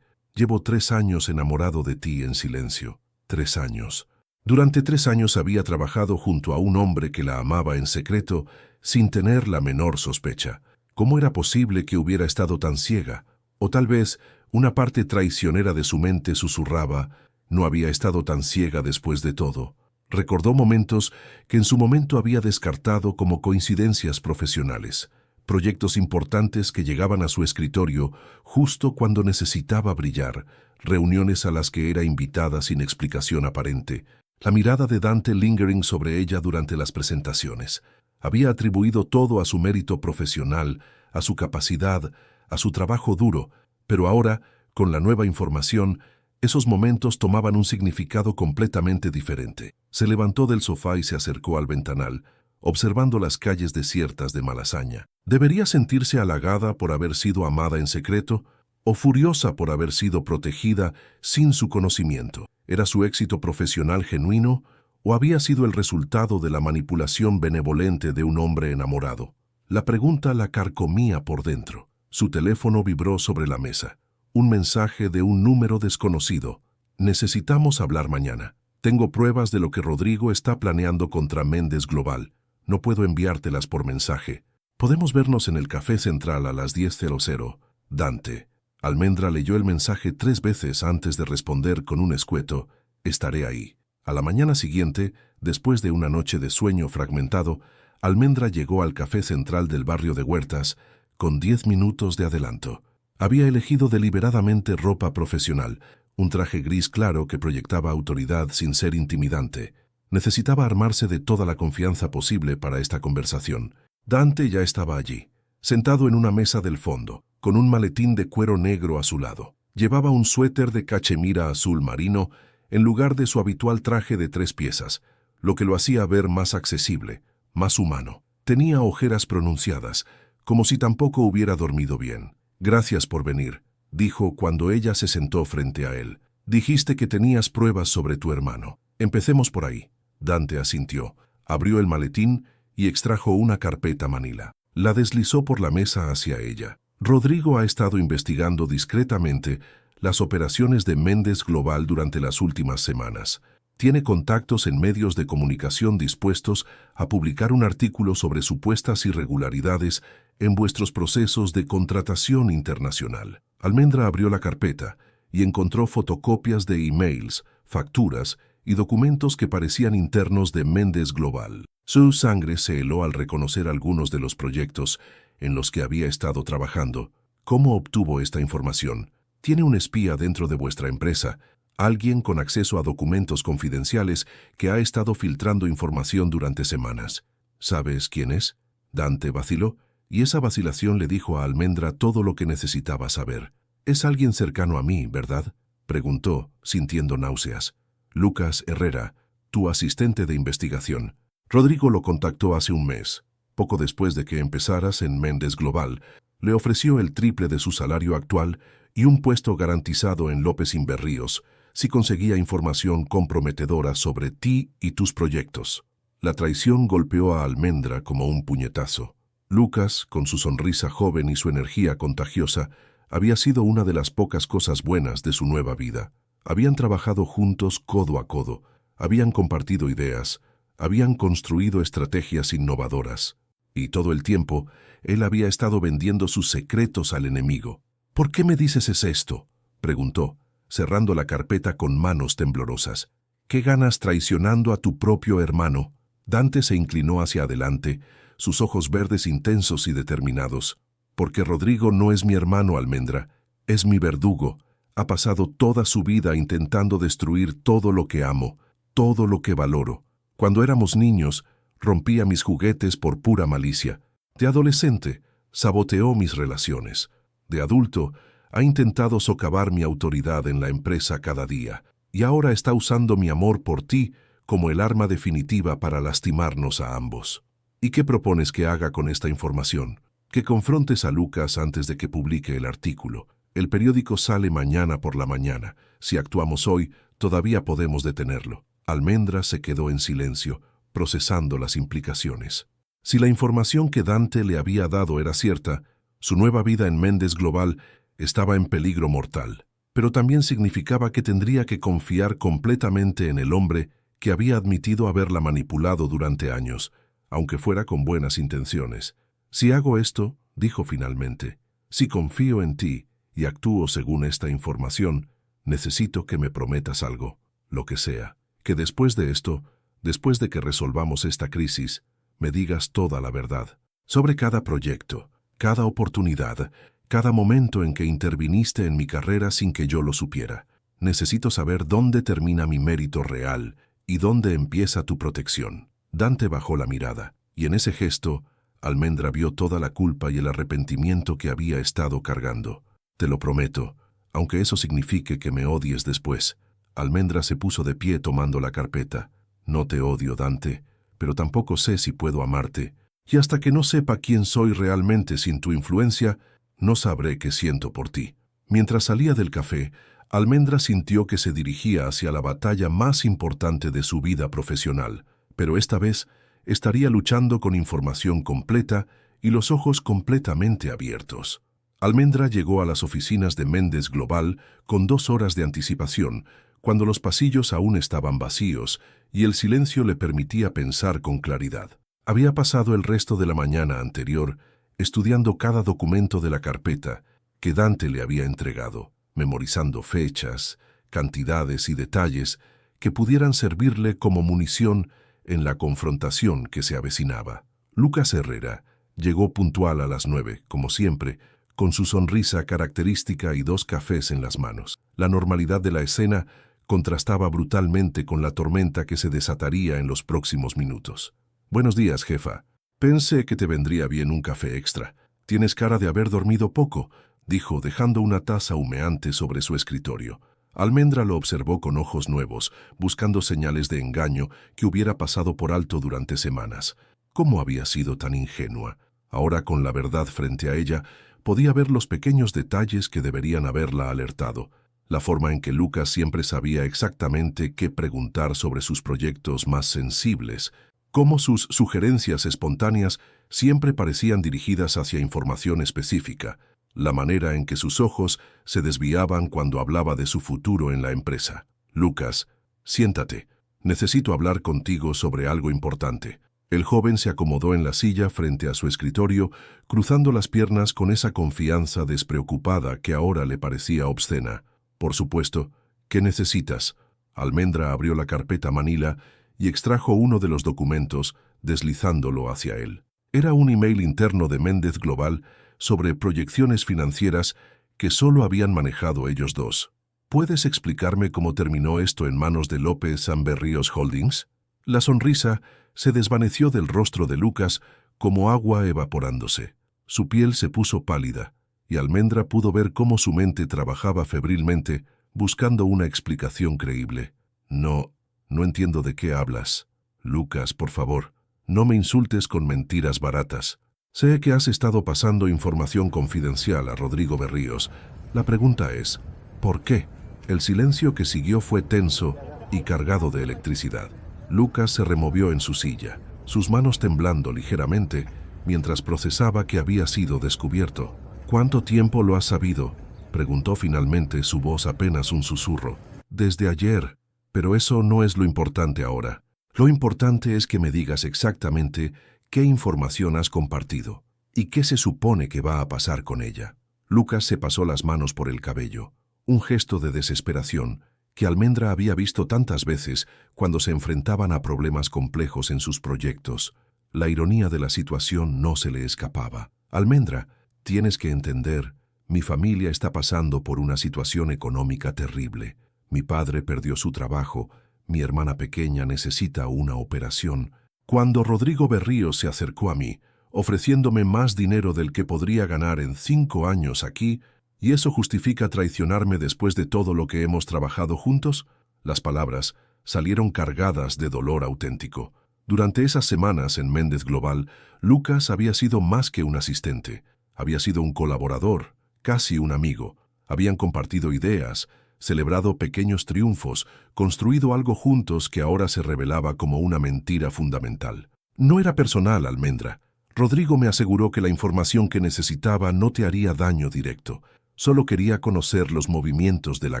Llevo 3 años enamorado de ti en silencio. 3 años. Durante 3 años había trabajado junto a un hombre que la amaba en secreto sin tener la menor sospecha. ¿Cómo era posible que hubiera estado tan ciega? O tal vez una parte traicionera de su mente susurraba, no había estado tan ciega después de todo. Recordó momentos que en su momento había descartado como coincidencias profesionales, proyectos importantes que llegaban a su escritorio justo cuando necesitaba brillar, reuniones a las que era invitada sin explicación aparente. La mirada de Dante lingering sobre ella durante las presentaciones. Había atribuido todo a su mérito profesional, a su capacidad, a su trabajo duro, pero ahora, con la nueva información, esos momentos tomaban un significado completamente diferente. Se levantó del sofá y se acercó al ventanal, observando las calles desiertas de Malasaña. ¿Debería sentirse halagada por haber sido amada en secreto o furiosa por haber sido protegida sin su conocimiento? ¿Era su éxito profesional genuino o había sido el resultado de la manipulación benevolente de un hombre enamorado? La pregunta la carcomía por dentro. Su teléfono vibró sobre la mesa. Un mensaje de un número desconocido. Necesitamos hablar mañana. Tengo pruebas de lo que Rodrigo está planeando contra Méndez Global. No puedo enviártelas por mensaje. Podemos vernos en el Café Central a las 10:00. Dante. Almendra leyó el mensaje 3 veces antes de responder con un escueto, estaré ahí. A la mañana siguiente, después de una noche de sueño fragmentado, Almendra llegó al café central del barrio de Huertas con 10 minutos de adelanto. Había elegido deliberadamente ropa profesional, un traje gris claro que proyectaba autoridad sin ser intimidante. Necesitaba armarse de toda la confianza posible para esta conversación. Dante ya estaba allí, sentado en una mesa del fondo, con un maletín de cuero negro a su lado. Llevaba un suéter de cachemira azul marino en lugar de su habitual traje de 3 piezas, lo que lo hacía ver más accesible, más humano. Tenía ojeras pronunciadas, como si tampoco hubiera dormido bien. «Gracias por venir», dijo cuando ella se sentó frente a él. «Dijiste que tenías pruebas sobre tu hermano. Empecemos por ahí». Dante asintió, abrió el maletín y extrajo una carpeta manila. La deslizó por la mesa hacia ella. Rodrigo ha estado investigando discretamente las operaciones de Méndez Global durante las últimas semanas. Tiene contactos en medios de comunicación dispuestos a publicar un artículo sobre supuestas irregularidades en vuestros procesos de contratación internacional. Almendra abrió la carpeta y encontró fotocopias de emails, facturas y documentos que parecían internos de Méndez Global. Su sangre se heló al reconocer algunos de los proyectos en los que había estado trabajando. ¿Cómo obtuvo esta información? Tiene un espía dentro de vuestra empresa, alguien con acceso a documentos confidenciales que ha estado filtrando información durante semanas. ¿Sabes quién es? Dante vaciló, y esa vacilación le dijo a Almendra todo lo que necesitaba saber. «Es alguien cercano a mí, ¿verdad?», preguntó, sintiendo náuseas. «Lucas Herrera, tu asistente de investigación. Rodrigo lo contactó hace un mes. Poco después de que empezaras en Méndez Global, le ofreció el triple de su salario actual y un puesto garantizado en López Inverríos si conseguía información comprometedora sobre ti y tus proyectos». La traición golpeó a Almendra como un puñetazo. Lucas, con su sonrisa joven y su energía contagiosa, había sido una de las pocas cosas buenas de su nueva vida. Habían trabajado juntos codo a codo, habían compartido ideas, habían construido estrategias innovadoras. Y todo el tiempo, él había estado vendiendo sus secretos al enemigo. «¿Por qué me dices esto?», preguntó, cerrando la carpeta con manos temblorosas. «¿Qué ganas traicionando a tu propio hermano?». Dante se inclinó hacia adelante, sus ojos verdes intensos y determinados. «Porque Rodrigo no es mi hermano, Almendra, es mi verdugo. Ha pasado toda su vida intentando destruir todo lo que amo, todo lo que valoro. Cuando éramos niños, rompía mis juguetes por pura malicia. De adolescente, saboteó mis relaciones. De adulto, ha intentado socavar mi autoridad en la empresa cada día. Y ahora está usando mi amor por ti como el arma definitiva para lastimarnos a ambos». «¿Y qué propones que haga con esta información?». «Que confrontes a Lucas antes de que publique el artículo. El periódico sale mañana por la mañana. Si actuamos hoy, todavía podemos detenerlo». Almendra se quedó en silencio, procesando las implicaciones. Si la información que Dante le había dado era cierta, su nueva vida en Méndez Global estaba en peligro mortal. Pero también significaba que tendría que confiar completamente en el hombre que había admitido haberla manipulado durante años, aunque fuera con buenas intenciones. «Si hago esto», dijo finalmente, «si confío en ti y actúo según esta información, necesito que me prometas algo, lo que sea. Que después de esto, después de que resolvamos esta crisis, me digas toda la verdad. Sobre cada proyecto, cada oportunidad, cada momento en que interviniste en mi carrera sin que yo lo supiera. Necesito saber dónde termina mi mérito real y dónde empieza tu protección». Dante bajó la mirada, y en ese gesto, Almendra vio toda la culpa y el arrepentimiento que había estado cargando. «Te lo prometo, aunque eso signifique que me odies después». Almendra se puso de pie tomando la carpeta. «No te odio, Dante, pero tampoco sé si puedo amarte. Y hasta que no sepa quién soy realmente sin tu influencia, no sabré qué siento por ti». Mientras salía del café, Almendra sintió que se dirigía hacia la batalla más importante de su vida profesional, pero esta vez estaría luchando con información completa y los ojos completamente abiertos. Almendra llegó a las oficinas de Méndez Global con 2 horas de anticipación, cuando los pasillos aún estaban vacíos y el silencio le permitía pensar con claridad. Había pasado el resto de la mañana anterior estudiando cada documento de la carpeta que Dante le había entregado, memorizando fechas, cantidades y detalles que pudieran servirle como munición en la confrontación que se avecinaba. Lucas Herrera llegó puntual a las 9, como siempre, con su sonrisa característica y 2 cafés en las manos. La normalidad de la escena contrastaba brutalmente con la tormenta que se desataría en los próximos minutos. «Buenos días, jefa. Pensé que te vendría bien un café extra. Tienes cara de haber dormido poco», dijo, dejando una taza humeante sobre su escritorio. Almendra lo observó con ojos nuevos, buscando señales de engaño que hubiera pasado por alto durante semanas. ¿Cómo había sido tan ingenua? Ahora, con la verdad frente a ella, podía ver los pequeños detalles que deberían haberla alertado. La forma en que Lucas siempre sabía exactamente qué preguntar sobre sus proyectos más sensibles, cómo sus sugerencias espontáneas siempre parecían dirigidas hacia información específica, la manera en que sus ojos se desviaban cuando hablaba de su futuro en la empresa. «Lucas, siéntate. Necesito hablar contigo sobre algo importante». El joven se acomodó en la silla frente a su escritorio, cruzando las piernas con esa confianza despreocupada que ahora le parecía obscena. «Por supuesto. ¿Qué necesitas?» Almendra abrió la carpeta manila y extrajo uno de los documentos, deslizándolo hacia él. Era un email interno de Méndez Global sobre proyecciones financieras que solo habían manejado ellos dos. «¿Puedes explicarme cómo terminó esto en manos de López & Berríos Holdings?» La sonrisa se desvaneció del rostro de Lucas como agua evaporándose. Su piel se puso pálida, y Almendra pudo ver cómo su mente trabajaba febrilmente, buscando una explicación creíble. No entiendo de qué hablas. Lucas, por favor, no me insultes con mentiras baratas. Sé que has estado pasando información confidencial a Rodrigo Berríos. La pregunta es, ¿por qué? El silencio que siguió fue tenso y cargado de electricidad. Lucas se removió en su silla, sus manos temblando ligeramente, mientras procesaba que había sido descubierto. «¿Cuánto tiempo lo has sabido?», preguntó finalmente, su voz apenas un susurro. «Desde ayer, pero eso no es lo importante ahora. Lo importante es que me digas exactamente qué información has compartido y qué se supone que va a pasar con ella». Lucas se pasó las manos por el cabello, un gesto de desesperación que Almendra había visto tantas veces cuando se enfrentaban a problemas complejos en sus proyectos. La ironía de la situación no se le escapaba. «Almendra, tienes que entender, mi familia está pasando por una situación económica terrible. Mi padre perdió su trabajo, mi hermana pequeña necesita una operación». Cuando Rodrigo Berríos se acercó a mí, ofreciéndome más dinero del que podría ganar en 5 años aquí, ¿y eso justifica traicionarme después de todo lo que hemos trabajado juntos? Las palabras salieron cargadas de dolor auténtico. Durante esas semanas en Méndez Global, Lucas había sido más que un asistente. Había sido un colaborador, casi un amigo. Habían compartido ideas, celebrado pequeños triunfos, construido algo juntos que ahora se revelaba como una mentira fundamental. «No era personal, Almendra. Rodrigo me aseguró que la información que necesitaba no te haría daño directo. Solo quería conocer los movimientos de la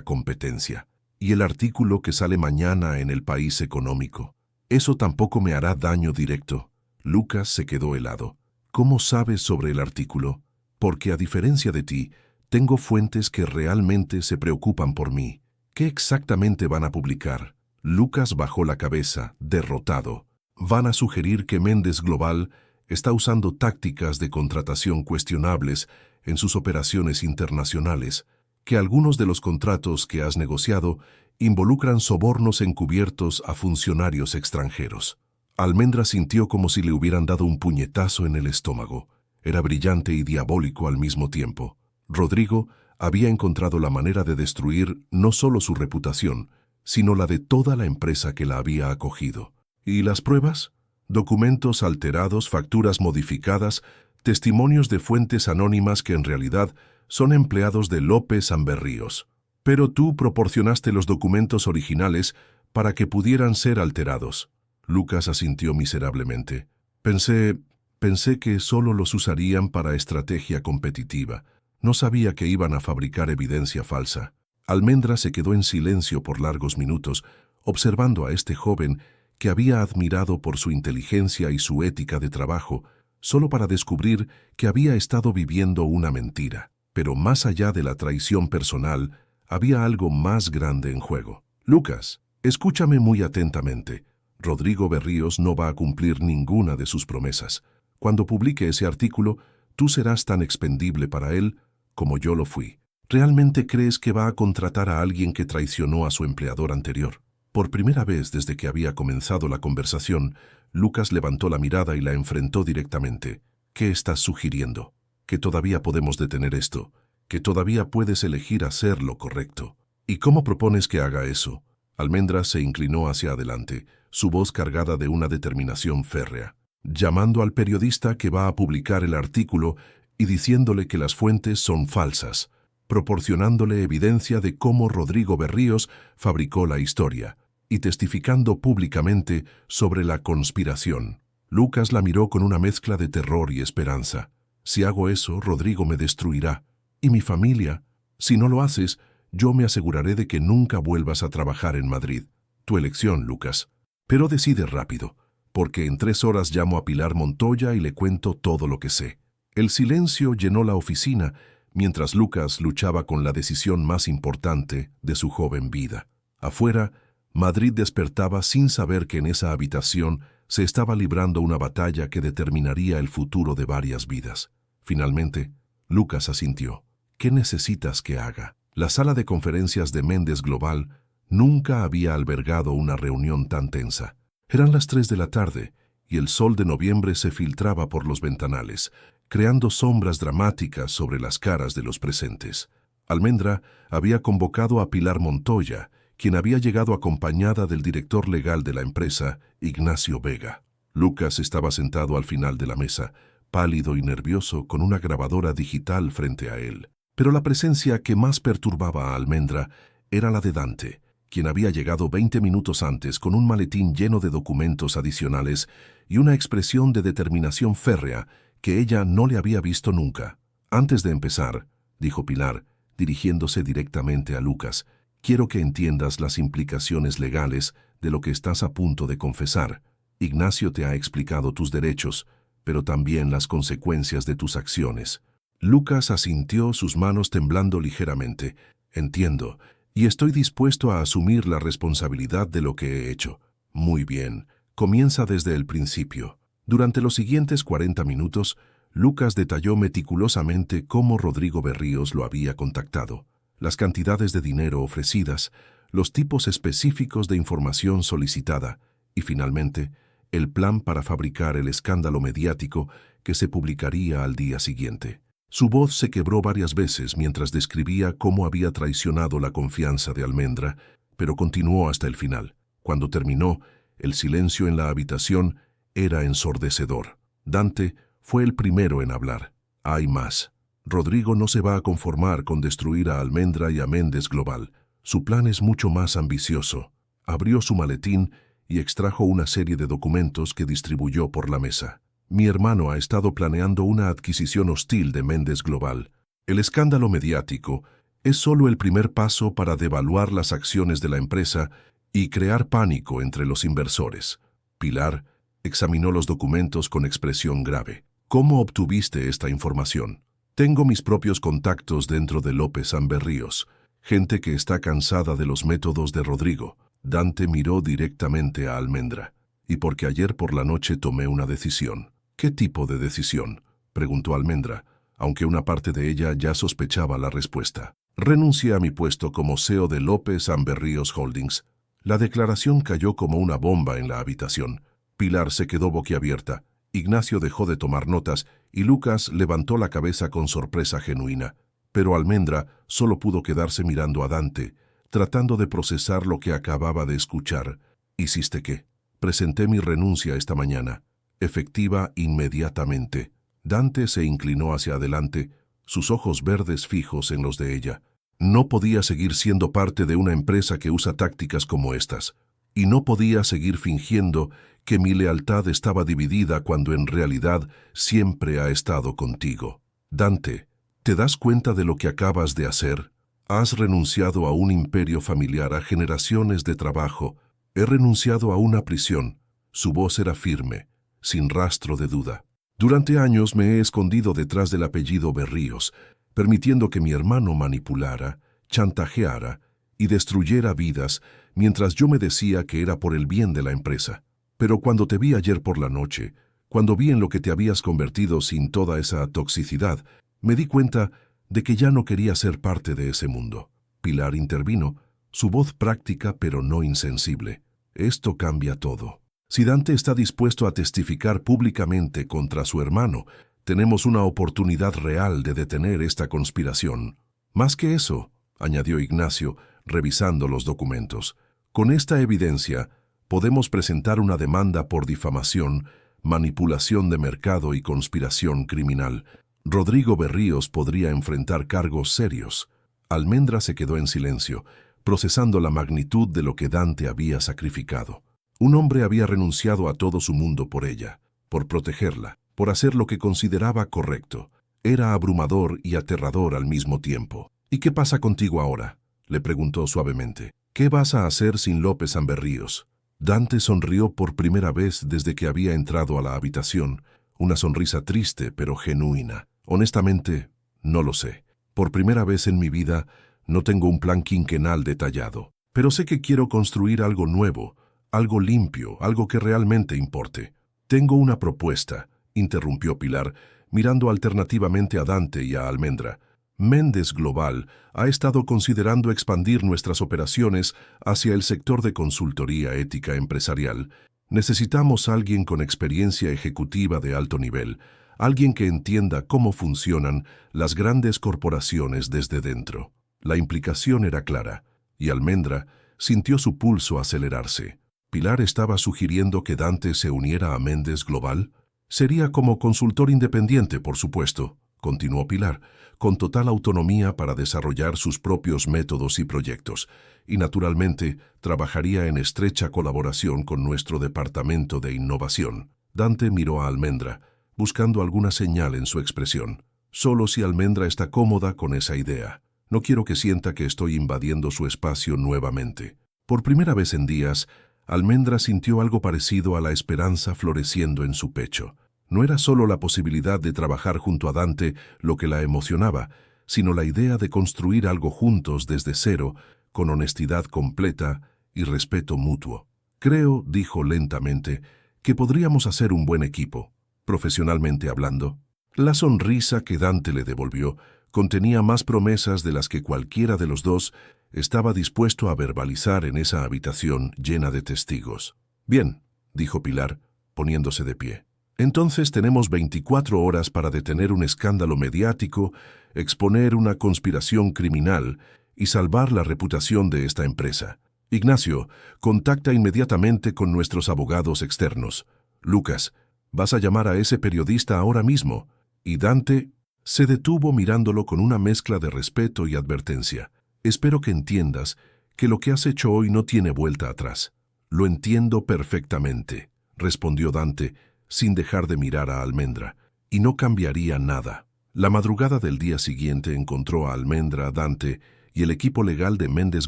competencia. Y el artículo que sale mañana en El País Económico. Eso tampoco me hará daño directo». Lucas se quedó helado. «¿Cómo sabes sobre el artículo?» «Porque a diferencia de ti, tengo fuentes que realmente se preocupan por mí». «¿Qué exactamente van a publicar?» Lucas bajó la cabeza, derrotado. «Van a sugerir que Méndez Global está usando tácticas de contratación cuestionables en sus operaciones internacionales, que algunos de los contratos que has negociado involucran sobornos encubiertos a funcionarios extranjeros». Almendra sintió como si le hubieran dado un puñetazo en el estómago. Era brillante y diabólico al mismo tiempo. Rodrigo había encontrado la manera de destruir no solo su reputación, sino la de toda la empresa que la había acogido. ¿Y las pruebas? Documentos alterados, facturas modificadas, testimonios de fuentes anónimas que en realidad son empleados de López & Berríos. Pero tú proporcionaste los documentos originales para que pudieran ser alterados. Lucas asintió miserablemente. Pensé que solo los usarían para estrategia competitiva. No sabía que iban a fabricar evidencia falsa. Almendra se quedó en silencio por largos minutos, observando a este joven que había admirado por su inteligencia y su ética de trabajo, solo para descubrir que había estado viviendo una mentira. Pero más allá de la traición personal, había algo más grande en juego. «Lucas, escúchame muy atentamente. Rodrigo Berríos no va a cumplir ninguna de sus promesas. Cuando publique ese artículo, tú serás tan expendible para él como yo lo fui. ¿Realmente crees que va a contratar a alguien que traicionó a su empleador anterior? Por primera vez desde que había comenzado la conversación, Lucas levantó la mirada y la enfrentó directamente. ¿Qué estás sugiriendo? Que todavía podemos detener esto, que todavía puedes elegir hacer lo correcto. ¿Y cómo propones que haga eso? Almendra se inclinó hacia adelante, su voz cargada de una determinación férrea, llamando al periodista que va a publicar el artículo y diciéndole que las fuentes son falsas, proporcionándole evidencia de cómo Rodrigo Berríos fabricó la historia y testificando públicamente sobre la conspiración. Lucas la miró con una mezcla de terror y esperanza. Si hago eso, Rodrigo me destruirá. ¿Y mi familia? Si no lo haces, yo me aseguraré de que nunca vuelvas a trabajar en Madrid. Tu elección, Lucas. Pero decide rápido, porque en 3 horas llamo a Pilar Montoya y le cuento todo lo que sé. El silencio llenó la oficina mientras Lucas luchaba con la decisión más importante de su joven vida. Afuera, Madrid despertaba sin saber que en esa habitación se estaba librando una batalla que determinaría el futuro de varias vidas. Finalmente, Lucas asintió. ¿Qué necesitas que haga? La sala de conferencias de Méndez Global nunca había albergado una reunión tan tensa. Eran las 3 de la tarde y el sol de noviembre se filtraba por los ventanales, creando sombras dramáticas sobre las caras de los presentes. Almendra había convocado a Pilar Montoya, quien había llegado acompañada del director legal de la empresa, Ignacio Vega. Lucas estaba sentado al final de la mesa, pálido y nervioso, con una grabadora digital frente a él. Pero la presencia que más perturbaba a Almendra era la de Dante, quien había llegado 20 minutos antes con un maletín lleno de documentos adicionales y una expresión de determinación férrea que ella no le había visto nunca. Antes de empezar, dijo Pilar, dirigiéndose directamente a Lucas, quiero que entiendas las implicaciones legales de lo que estás a punto de confesar. Ignacio te ha explicado tus derechos, pero también las consecuencias de tus acciones. Lucas asintió, sus manos temblando ligeramente. Entiendo, y estoy dispuesto a asumir la responsabilidad de lo que he hecho. Muy bien, comienza desde el principio. Durante los siguientes 40 minutos, Lucas detalló meticulosamente cómo Rodrigo Berríos lo había contactado, las cantidades de dinero ofrecidas, los tipos específicos de información solicitada y, finalmente, el plan para fabricar el escándalo mediático que se publicaría al día siguiente. Su voz se quebró varias veces mientras describía cómo había traicionado la confianza de Almendra, pero continuó hasta el final. Cuando terminó, el silencio en la habitación era ensordecedor. Dante fue el primero en hablar. Hay más. Rodrigo no se va a conformar con destruir a Almendra y a Méndez Global. Su plan es mucho más ambicioso. Abrió su maletín y extrajo una serie de documentos que distribuyó por la mesa. Mi hermano ha estado planeando una adquisición hostil de Méndez Global. El escándalo mediático es solo el primer paso para devaluar las acciones de la empresa y crear pánico entre los inversores. Pilar examinó los documentos con expresión grave. ¿Cómo obtuviste esta información? Tengo mis propios contactos dentro de López Berríos, gente que está cansada de los métodos de Rodrigo. Dante miró directamente a Almendra. Y porque ayer por la noche tomé una decisión. ¿Qué tipo de decisión?, preguntó Almendra, aunque una parte de ella ya sospechaba la respuesta. Renuncié a mi puesto como CEO de López Berríos Holdings. La declaración cayó como una bomba en la habitación. Pilar se quedó boquiabierta, Ignacio dejó de tomar notas y Lucas levantó la cabeza con sorpresa genuina. Pero Almendra solo pudo quedarse mirando a Dante, tratando de procesar lo que acababa de escuchar. ¿Hiciste qué? Presenté mi renuncia esta mañana. Efectiva inmediatamente. Dante se inclinó hacia adelante, sus ojos verdes fijos en los de ella. No podía seguir siendo parte de una empresa que usa tácticas como estas. Y no podía seguir fingiendo que mi lealtad estaba dividida cuando en realidad siempre ha estado contigo. Dante, ¿te das cuenta de lo que acabas de hacer? Has renunciado a un imperio familiar, a generaciones de trabajo. He renunciado a una prisión. Su voz era firme, sin rastro de duda. Durante años me he escondido detrás del apellido Berríos, permitiendo que mi hermano manipulara, chantajeara y destruyera vidas mientras yo me decía que era por el bien de la empresa. Pero cuando te vi ayer por la noche, Cuando vi en lo que te habías convertido sin toda esa toxicidad, me di cuenta de que ya no quería ser parte de ese mundo. Pilar intervino, su voz práctica pero no insensible. Esto cambia todo. Si Dante está dispuesto a testificar públicamente contra su hermano, tenemos una oportunidad real de detener esta conspiración. Más que eso, añadió Ignacio, revisando los documentos, con esta evidencia podemos presentar una demanda por difamación, manipulación de mercado y conspiración criminal. Rodrigo Berríos podría enfrentar cargos serios. Almendra se quedó en silencio, procesando la magnitud de lo que Dante había sacrificado. Un hombre había renunciado a todo su mundo por ella, por protegerla, por hacer lo que consideraba correcto. Era abrumador y aterrador al mismo tiempo. ¿Y qué pasa contigo ahora?, le preguntó suavemente. ¿Qué vas a hacer sin López Amberríos? Dante sonrió por primera vez desde que había entrado a la habitación, una sonrisa triste pero genuina. Honestamente, no lo sé. Por primera vez en mi vida, no tengo un plan quinquenal detallado, pero sé que quiero construir algo nuevo, algo limpio, algo que realmente importe. Tengo una propuesta, interrumpió Pilar, mirando alternativamente a Dante y a Almendra. Méndez Global ha estado considerando expandir nuestras operaciones hacia el sector de consultoría ética empresarial. Necesitamos a alguien con experiencia ejecutiva de alto nivel, alguien que entienda cómo funcionan las grandes corporaciones desde dentro. La implicación era clara, y Almendra sintió su pulso acelerarse. ¿Pilar estaba sugiriendo que Dante se uniera a Méndez Global? Sería como consultor independiente, por supuesto, continuó Pilar, con total autonomía para desarrollar sus propios métodos y proyectos, y naturalmente trabajaría en estrecha colaboración con nuestro departamento de innovación. Dante miró a Almendra, buscando alguna señal en su expresión. Solo si Almendra está cómoda con esa idea. No quiero que sienta que estoy invadiendo su espacio nuevamente. Por primera vez en días, Almendra sintió algo parecido a la esperanza floreciendo en su pecho. No era solo la posibilidad de trabajar junto a Dante lo que la emocionaba, sino la idea de construir algo juntos desde cero, con honestidad completa y respeto mutuo. Creo, dijo lentamente, que podríamos hacer un buen equipo, profesionalmente hablando. La sonrisa que Dante le devolvió contenía más promesas de las que cualquiera de los dos estaba dispuesto a verbalizar en esa habitación llena de testigos. Bien, dijo Pilar, poniéndose de pie. Entonces tenemos 24 horas para detener un escándalo mediático, exponer una conspiración criminal y salvar la reputación de esta empresa. Ignacio, contacta inmediatamente con nuestros abogados externos. Lucas, vas a llamar a ese periodista ahora mismo. Y Dante se detuvo mirándolo con una mezcla de respeto y advertencia. Espero que entiendas que lo que has hecho hoy no tiene vuelta atrás. Lo entiendo perfectamente, respondió Dante, sin dejar de mirar a Almendra, y no cambiaría nada. La madrugada del día siguiente encontró a Almendra, Dante y el equipo legal de Méndez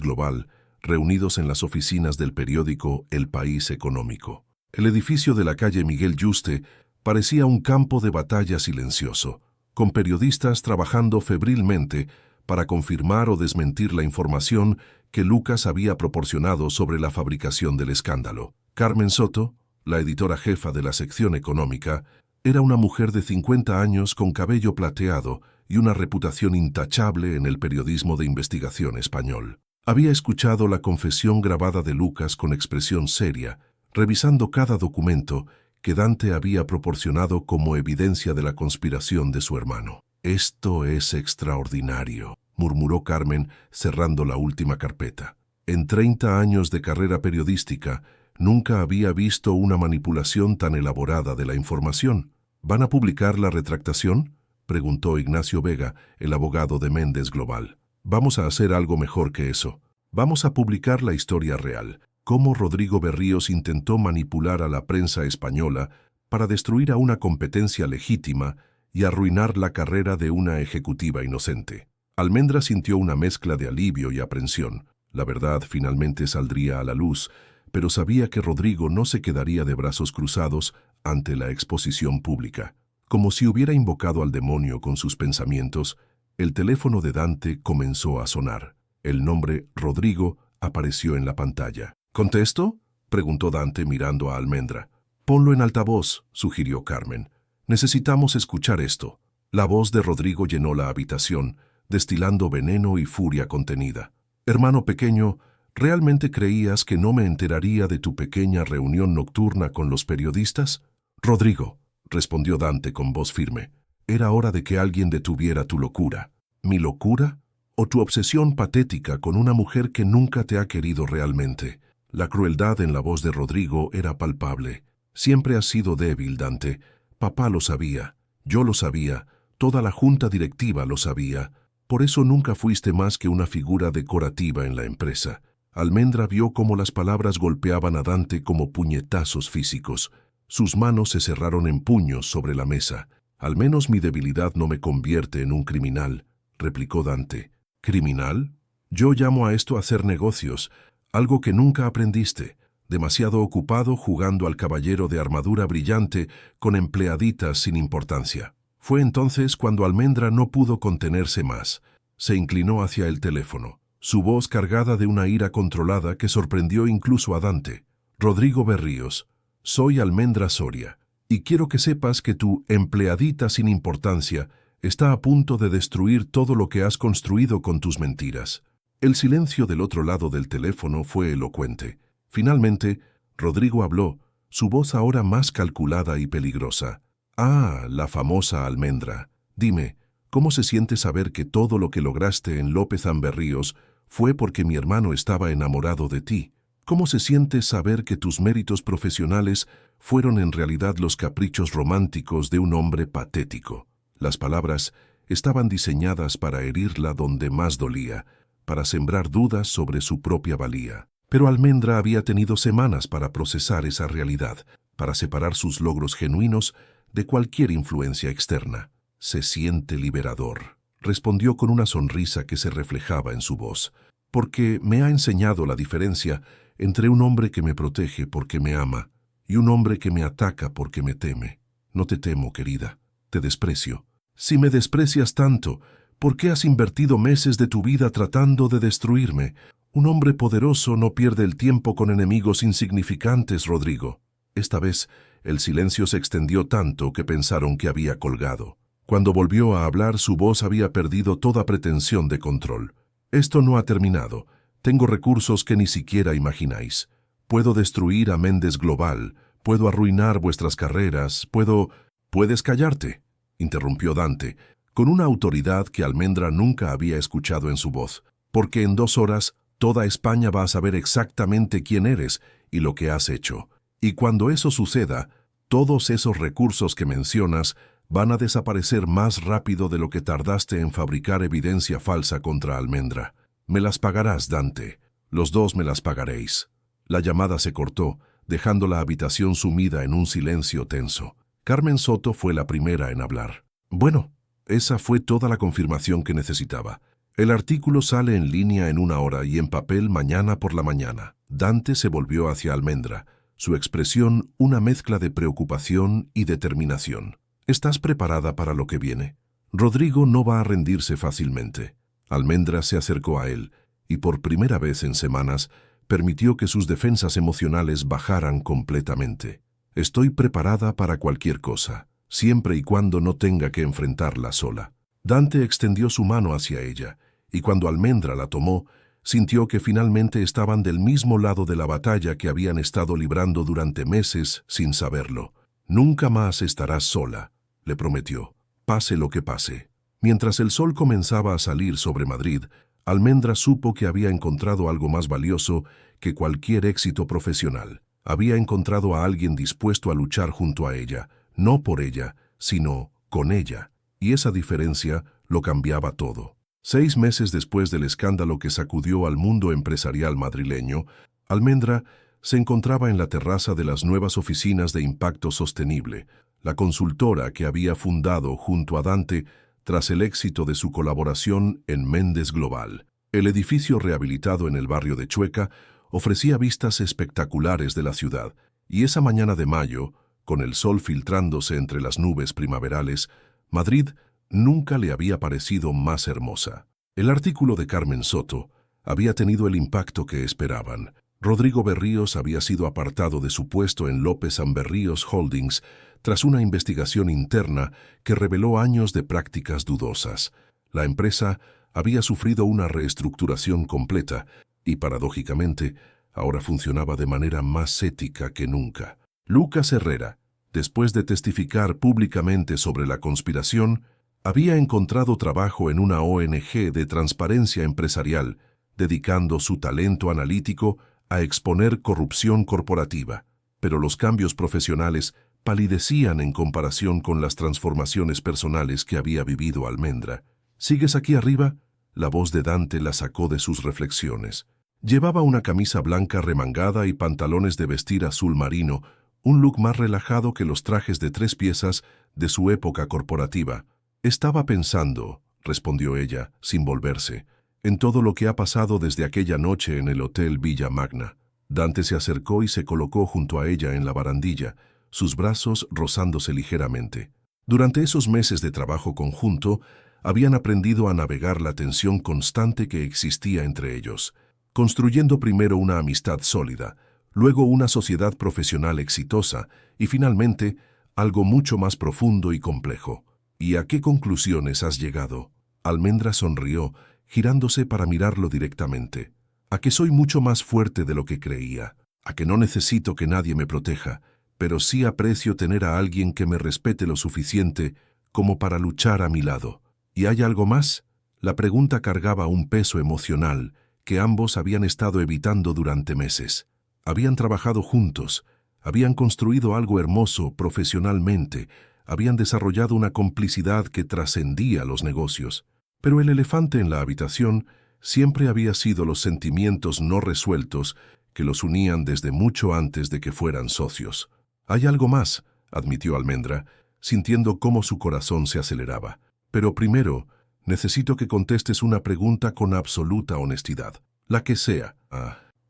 Global reunidos en las oficinas del periódico El País Económico. El edificio de la calle Miguel Yuste parecía un campo de batalla silencioso, con periodistas trabajando febrilmente para confirmar o desmentir la información que Lucas había proporcionado sobre la fabricación del escándalo. Carmen Soto, la editora jefa de la sección económica, era una mujer de 50 años con cabello plateado y una reputación intachable en el periodismo de investigación español. Había escuchado la confesión grabada de Lucas con expresión seria, revisando cada documento que Dante había proporcionado como evidencia de la conspiración de su hermano. «Esto es extraordinario», murmuró Carmen, cerrando la última carpeta. En 30 años de carrera periodística, nunca había visto una manipulación tan elaborada de la información. ¿Van a publicar la retractación?, preguntó Ignacio Vega, el abogado de Méndez Global. Vamos a hacer algo mejor que eso. Vamos a publicar la historia real, cómo Rodrigo Berríos intentó manipular a la prensa española para destruir a una competencia legítima y arruinar la carrera de una ejecutiva inocente. Almendra sintió una mezcla de alivio y aprensión. La verdad finalmente saldría a la luz, pero sabía que Rodrigo no se quedaría de brazos cruzados ante la exposición pública. Como si hubiera invocado al demonio con sus pensamientos, el teléfono de Dante comenzó a sonar. El nombre Rodrigo apareció en la pantalla. ¿Contesto?, preguntó Dante mirando a Almendra. Ponlo en altavoz, sugirió Carmen. Necesitamos escuchar esto. La voz de Rodrigo llenó la habitación, destilando veneno y furia contenida. Hermano pequeño, ¿realmente creías que no me enteraría de tu pequeña reunión nocturna con los periodistas? Rodrigo, respondió Dante con voz firme, era hora de que alguien detuviera tu locura. ¿Mi locura? ¿O tu obsesión patética con una mujer que nunca te ha querido realmente? La crueldad en la voz de Rodrigo era palpable. Siempre has sido débil, Dante. Papá lo sabía, yo lo sabía, toda la junta directiva lo sabía. Por eso nunca fuiste más que una figura decorativa en la empresa. Almendra vio cómo las palabras golpeaban a Dante como puñetazos físicos. Sus manos se cerraron en puños sobre la mesa. Al menos mi debilidad no me convierte en un criminal, replicó Dante. ¿Criminal? Yo llamo a esto hacer negocios, algo que nunca aprendiste. Demasiado ocupado jugando al caballero de armadura brillante con empleaditas sin importancia. Fue entonces cuando Almendra no pudo contenerse más. Se inclinó hacia el teléfono, su voz cargada de una ira controlada que sorprendió incluso a Dante. Rodrigo Berríos, soy Almendra Soria, y quiero que sepas que tu empleadita sin importancia está a punto de destruir todo lo que has construido con tus mentiras. El silencio del otro lado del teléfono fue elocuente. Finalmente, Rodrigo habló, su voz ahora más calculada y peligrosa. Ah, la famosa Almendra. Dime, ¿cómo se siente saber que todo lo que lograste en López Amberríos fue porque mi hermano estaba enamorado de ti? ¿Cómo se siente saber que tus méritos profesionales fueron en realidad los caprichos románticos de un hombre patético? Las palabras estaban diseñadas para herirla donde más dolía, para sembrar dudas sobre su propia valía. Pero Almendra había tenido semanas para procesar esa realidad, para separar sus logros genuinos de cualquier influencia externa. Se siente liberador, respondió con una sonrisa que se reflejaba en su voz, porque me ha enseñado la diferencia entre un hombre que me protege porque me ama y un hombre que me ataca porque me teme. No te temo, querida, te desprecio. Si me desprecias tanto, ¿por qué has invertido meses de tu vida tratando de destruirme? Un hombre poderoso no pierde el tiempo con enemigos insignificantes, Rodrigo. Esta vez, el silencio se extendió tanto que pensaron que había colgado. Cuando volvió a hablar, su voz había perdido toda pretensión de control. Esto no ha terminado. Tengo recursos que ni siquiera imagináis. Puedo destruir a Méndez Global, puedo arruinar vuestras carreras, puedo... «¿Puedes callarte?», interrumpió Dante, con una autoridad que Almendra nunca había escuchado en su voz, «porque en 2 horas toda España va a saber exactamente quién eres y lo que has hecho. Y cuando eso suceda, todos esos recursos que mencionas van a desaparecer más rápido de lo que tardaste en fabricar evidencia falsa contra Almendra. Me las pagarás, Dante. Los dos me las pagaréis». La llamada se cortó, dejando la habitación sumida en un silencio tenso. Carmen Soto fue la primera en hablar. «Bueno, esa fue toda la confirmación que necesitaba. El artículo sale en línea en 1 hora y en papel mañana por la mañana». Dante se volvió hacia Almendra, su expresión una mezcla de preocupación y determinación. «¿Estás preparada para lo que viene?» Rodrigo no va a rendirse fácilmente. Almendra se acercó a él y por primera vez en semanas permitió que sus defensas emocionales bajaran completamente. «Estoy preparada para cualquier cosa, siempre y cuando no tenga que enfrentarla sola». Dante extendió su mano hacia ella, y cuando Almendra la tomó, sintió que finalmente estaban del mismo lado de la batalla que habían estado librando durante meses sin saberlo. «Nunca más estarás sola», le prometió, pase lo que pase. Mientras el sol comenzaba a salir sobre Madrid, Almendra supo que había encontrado algo más valioso que cualquier éxito profesional. Había encontrado a alguien dispuesto a luchar junto a ella, no por ella, sino con ella, y esa diferencia lo cambiaba todo. 6 meses después del escándalo que sacudió al mundo empresarial madrileño, Almendra se encontraba en la terraza de las nuevas oficinas de Impacto Sostenible, la consultora que había fundado junto a Dante tras el éxito de su colaboración en Méndez Global. El edificio rehabilitado en el barrio de Chueca ofrecía vistas espectaculares de la ciudad, y esa mañana de mayo, con el sol filtrándose entre las nubes primaverales, Madrid nunca le había parecido más hermosa. El artículo de Carmen Soto había tenido el impacto que esperaban. Rodrigo Berríos había sido apartado de su puesto en López and Berríos Holdings tras una investigación interna que reveló años de prácticas dudosas. La empresa había sufrido una reestructuración completa y, paradójicamente, ahora funcionaba de manera más ética que nunca. Lucas Herrera, después de testificar públicamente sobre la conspiración, había encontrado trabajo en una ONG de transparencia empresarial, dedicando su talento analítico a exponer corrupción corporativa. Pero los cambios profesionales palidecían en comparación con las transformaciones personales que había vivido Almendra. ¿Sigues aquí arriba? La voz de Dante la sacó de sus reflexiones. Llevaba una camisa blanca remangada y pantalones de vestir azul marino, un look más relajado que los trajes de 3 piezas de su época corporativa. Estaba pensando, respondió ella, sin volverse, en todo lo que ha pasado desde aquella noche en el Hotel Villa Magna. Dante se acercó y se colocó junto a ella en la barandilla, sus brazos rozándose ligeramente. Durante esos meses de trabajo conjunto, habían aprendido a navegar la tensión constante que existía entre ellos, construyendo primero una amistad sólida, luego una sociedad profesional exitosa y finalmente algo mucho más profundo y complejo. ¿Y a qué conclusiones has llegado? Almendra sonrió, girándose para mirarlo directamente. A que soy mucho más fuerte de lo que creía, a que no necesito que nadie me proteja, pero sí aprecio tener a alguien que me respete lo suficiente como para luchar a mi lado. ¿Y hay algo más? La pregunta cargaba un peso emocional que ambos habían estado evitando durante meses. Habían trabajado juntos, habían construido algo hermoso profesionalmente, habían desarrollado una complicidad que trascendía los negocios. Pero el elefante en la habitación siempre había sido los sentimientos no resueltos que los unían desde mucho antes de que fueran socios. «Hay algo más», admitió Almendra, sintiendo cómo su corazón se aceleraba. «Pero primero, necesito que contestes una pregunta con absoluta honestidad. La que sea.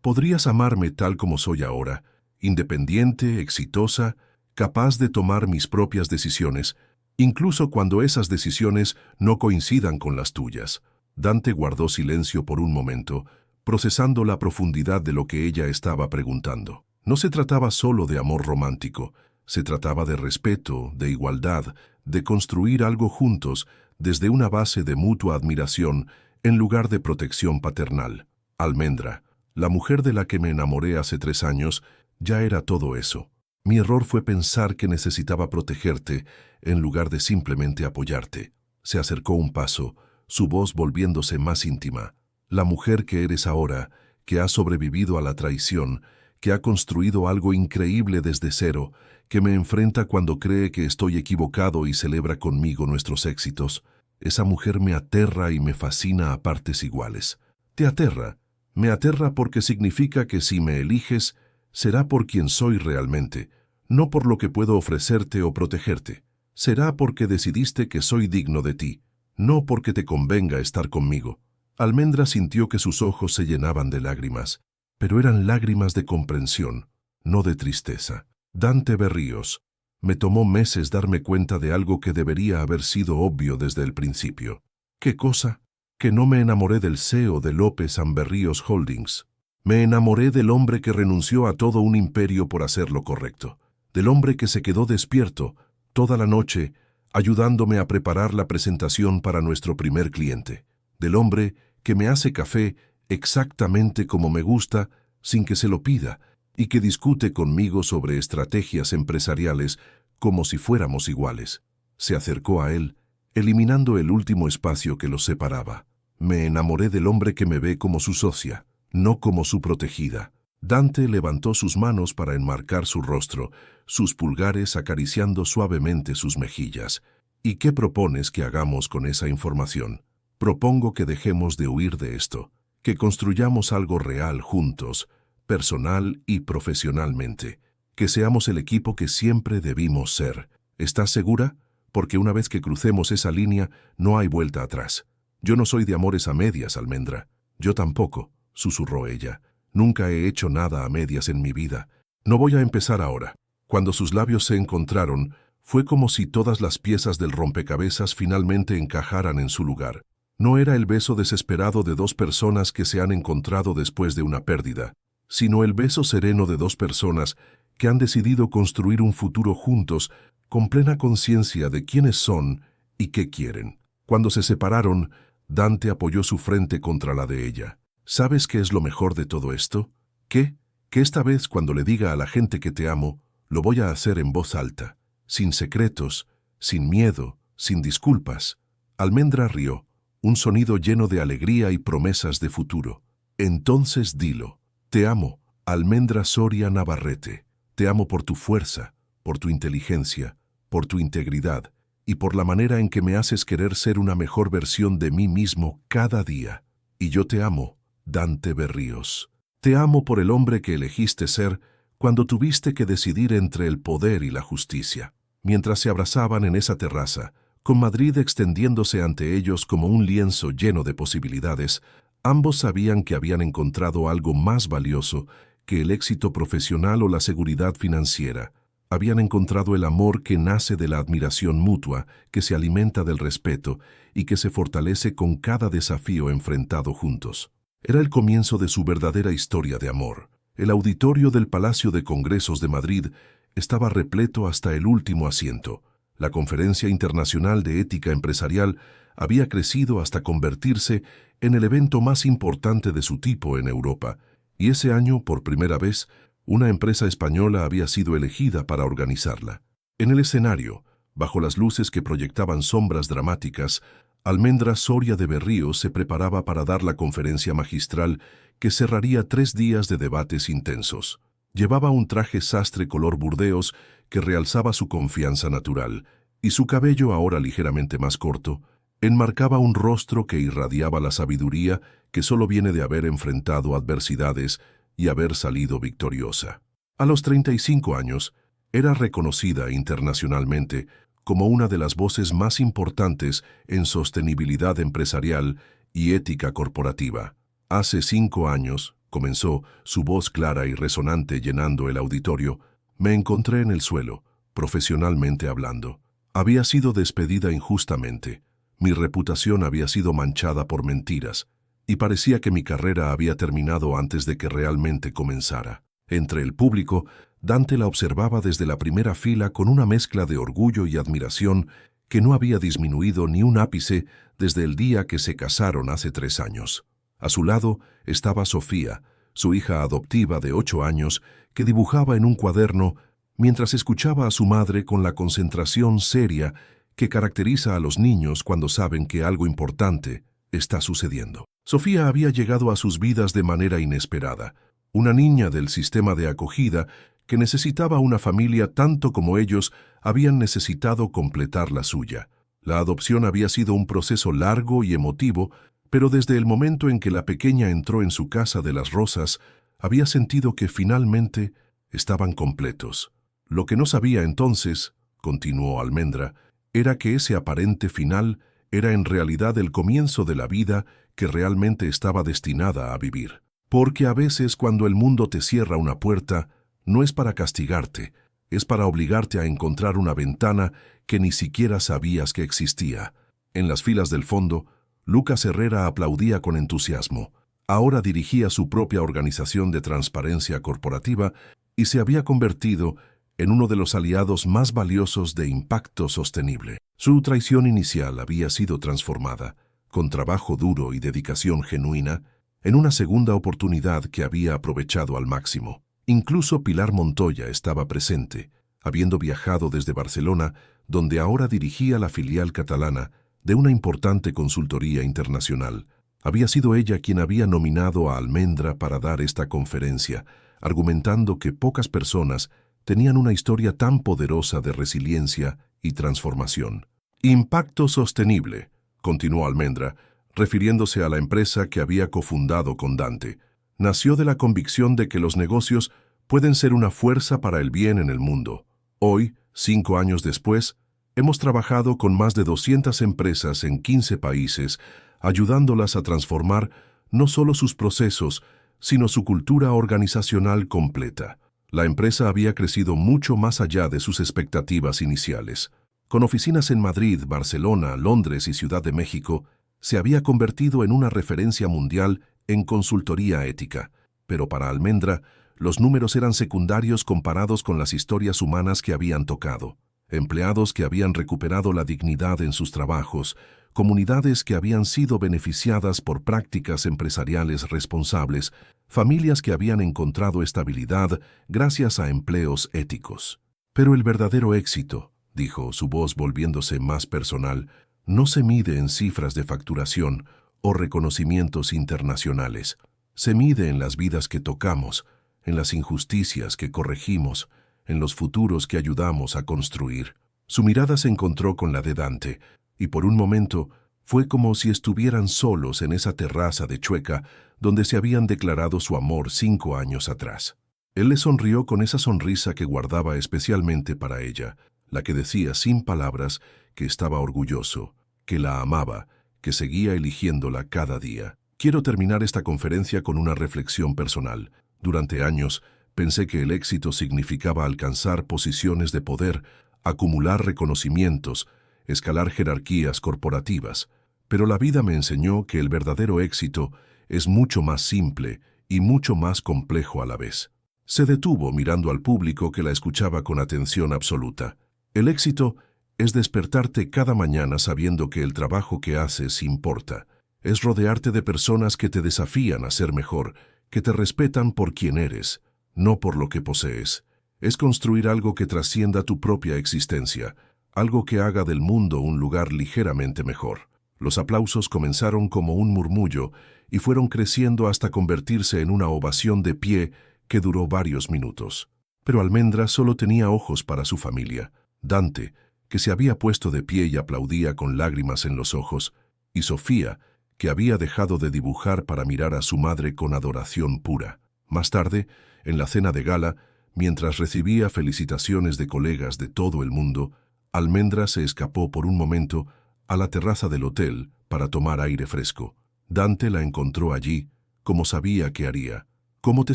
¿Podrías amarme tal como soy ahora, independiente, exitosa, capaz de tomar mis propias decisiones, incluso cuando esas decisiones no coincidan con las tuyas?» Dante guardó silencio por un momento, procesando la profundidad de lo que ella estaba preguntando. No se trataba solo de amor romántico, se trataba de respeto, de igualdad, de construir algo juntos desde una base de mutua admiración en lugar de protección paternal. Almendra, la mujer de la que me enamoré hace 3 años, ya era todo eso. Mi error fue pensar que necesitaba protegerte en lugar de simplemente apoyarte. Se acercó un paso, su voz volviéndose más íntima. La mujer que eres ahora, que ha sobrevivido a la traición, que ha construido algo increíble desde cero, que me enfrenta cuando cree que estoy equivocado y celebra conmigo nuestros éxitos. Esa mujer me aterra y me fascina a partes iguales. ¿Te aterra? Me aterra porque significa que si me eliges, será por quien soy realmente, no por lo que puedo ofrecerte o protegerte. Será porque decidiste que soy digno de ti, no porque te convenga estar conmigo. Almendra sintió que sus ojos se llenaban de lágrimas, pero eran lágrimas de comprensión, no de tristeza. Dante Berríos, me tomó meses darme cuenta de algo que debería haber sido obvio desde el principio. ¿Qué cosa? Que no me enamoré del CEO de López and Berríos Holdings. Me enamoré del hombre que renunció a todo un imperio por hacer lo correcto, del hombre que se quedó despierto toda la noche ayudándome a preparar la presentación para nuestro primer cliente, del hombre que me hace café exactamente como me gusta sin que se lo pida y que discute conmigo sobre estrategias empresariales como si fuéramos iguales. Se acercó a él, eliminando el último espacio que los separaba. Me enamoré del hombre que me ve como su socia, no como su protegida. Dante levantó sus manos para enmarcar su rostro, sus pulgares acariciando suavemente sus mejillas. ¿Y qué propones que hagamos con esa información? Propongo que dejemos de huir de esto, que construyamos algo real juntos, personal y profesionalmente, que seamos el equipo que siempre debimos ser. ¿Estás segura? Porque una vez que crucemos esa línea, no hay vuelta atrás. Yo no soy de amores a medias, Almendra. Yo tampoco, susurró ella. Nunca he hecho nada a medias en mi vida. No voy a empezar ahora. Cuando sus labios se encontraron, fue como si todas las piezas del rompecabezas finalmente encajaran en su lugar. No era el beso desesperado de 2 personas que se han encontrado después de una pérdida. sino el beso sereno de dos personas que han decidido construir un futuro juntos con plena conciencia de quiénes son y qué quieren. Cuando se separaron, Dante apoyó su frente contra la de ella. ¿Sabes qué es lo mejor de todo esto? ¿Qué? Que esta vez cuando le diga a la gente que te amo, lo voy a hacer en voz alta, sin secretos, sin miedo, sin disculpas. Almendra rió, un sonido lleno de alegría y promesas de futuro. Entonces dilo. Te amo, Almendra Soria Navarrete. Te amo por tu fuerza, por tu inteligencia, por tu integridad y por la manera en que me haces querer ser una mejor versión de mí mismo cada día. Y yo te amo, Dante Berríos. Te amo por el hombre que elegiste ser cuando tuviste que decidir entre el poder y la justicia. Mientras se abrazaban en esa terraza, con Madrid extendiéndose ante ellos como un lienzo lleno de posibilidades, ambos sabían que habían encontrado algo más valioso que el éxito profesional o la seguridad financiera. Habían encontrado el amor que nace de la admiración mutua, que se alimenta del respeto y que se fortalece con cada desafío enfrentado juntos. Era el comienzo de su verdadera historia de amor. El auditorio del Palacio de Congresos de Madrid estaba repleto hasta el último asiento. La Conferencia Internacional de Ética Empresarial había crecido hasta convertirse en el evento más importante de su tipo en Europa, y ese año, por primera vez, una empresa española había sido elegida para organizarla. En el escenario, bajo las luces que proyectaban sombras dramáticas, Almendra Soria de Berríos se preparaba para dar la conferencia magistral que cerraría 3 días de debates intensos. Llevaba un traje sastre color burdeos que realzaba su confianza natural, y su cabello, ahora ligeramente más corto, enmarcaba un rostro que irradiaba la sabiduría que solo viene de haber enfrentado adversidades y haber salido victoriosa. A los 35 años, era reconocida internacionalmente como una de las voces más importantes en sostenibilidad empresarial y ética corporativa. Hace 5 años, comenzó, su voz clara y resonante llenando el auditorio, me encontré en el suelo, profesionalmente hablando. Había sido despedida injustamente. Mi reputación había sido manchada por mentiras, y parecía que mi carrera había terminado antes de que realmente comenzara. Entre el público, Dante la observaba desde la primera fila con una mezcla de orgullo y admiración que no había disminuido ni un ápice desde el día que se casaron hace 3 años. A su lado estaba Sofía, su hija adoptiva de 8 años, que dibujaba en un cuaderno mientras escuchaba a su madre con la concentración seria que caracteriza a los niños cuando saben que algo importante está sucediendo. Sofía había llegado a sus vidas de manera inesperada, una niña del sistema de acogida que necesitaba una familia tanto como ellos habían necesitado completar la suya. La adopción había sido un proceso largo y emotivo, pero desde el momento en que la pequeña entró en su casa de las rosas, había sentido que finalmente estaban completos. Lo que no sabía entonces, continuó Almendra, era que ese aparente final era en realidad el comienzo de la vida que realmente estaba destinada a vivir. Porque a veces cuando el mundo te cierra una puerta, no es para castigarte, es para obligarte a encontrar una ventana que ni siquiera sabías que existía. En las filas del fondo, Lucas Herrera aplaudía con entusiasmo. Ahora dirigía su propia organización de transparencia corporativa y se había convertido en uno de los aliados más valiosos de impacto sostenible. Su traición inicial había sido transformada, con trabajo duro y dedicación genuina, en una segunda oportunidad que había aprovechado al máximo. Incluso Pilar Montoya estaba presente, habiendo viajado desde Barcelona, donde ahora dirigía la filial catalana de una importante consultoría internacional. Había sido ella quien había nominado a Almendra para dar esta conferencia, argumentando que pocas personas tenían una historia tan poderosa de resiliencia y transformación. Impacto sostenible, continuó Almendra, refiriéndose a la empresa que había cofundado con Dante. Nació de la convicción de que los negocios pueden ser una fuerza para el bien en el mundo. Hoy, 5 años después, hemos trabajado con más de 200 empresas en 15 países, ayudándolas a transformar no solo sus procesos, sino su cultura organizacional completa. La empresa había crecido mucho más allá de sus expectativas iniciales. Con oficinas en Madrid, Barcelona, Londres y Ciudad de México, se había convertido en una referencia mundial en consultoría ética. Pero para Almendra, los números eran secundarios comparados con las historias humanas que habían tocado. Empleados que habían recuperado la dignidad en sus trabajos, comunidades que habían sido beneficiadas por prácticas empresariales responsables, familias que habían encontrado estabilidad gracias a empleos éticos. Pero el verdadero éxito, dijo, su voz volviéndose más personal, no se mide en cifras de facturación o reconocimientos internacionales. Se mide en las vidas que tocamos, en las injusticias que corregimos, en los futuros que ayudamos a construir. Su mirada se encontró con la de Dante, y por un momento fue como si estuvieran solos en esa terraza de Chueca donde se habían declarado su amor 5 años atrás. Él le sonrió con esa sonrisa que guardaba especialmente para ella, la que decía sin palabras que estaba orgulloso, que la amaba, que seguía eligiéndola cada día. Quiero terminar esta conferencia con una reflexión personal. Durante años, pensé que el éxito significaba alcanzar posiciones de poder, acumular reconocimientos, escalar jerarquías corporativas, pero la vida me enseñó que el verdadero éxito es mucho más simple y mucho más complejo a la vez. Se detuvo mirando al público que la escuchaba con atención absoluta. El éxito es despertarte cada mañana sabiendo que el trabajo que haces importa. Es rodearte de personas que te desafían a ser mejor, que te respetan por quien eres, no por lo que posees. Es construir algo que trascienda tu propia existencia, algo que haga del mundo un lugar ligeramente mejor. Los aplausos comenzaron como un murmullo y fueron creciendo hasta convertirse en una ovación de pie que duró varios minutos. Pero Almendra solo tenía ojos para su familia. Dante, que se había puesto de pie y aplaudía con lágrimas en los ojos, y Sofía, que había dejado de dibujar para mirar a su madre con adoración pura. Más tarde, en la cena de gala, mientras recibía felicitaciones de colegas de todo el mundo, Almendra se escapó por un momento a la terraza del hotel para tomar aire fresco. Dante la encontró allí, como sabía que haría. «¿Cómo te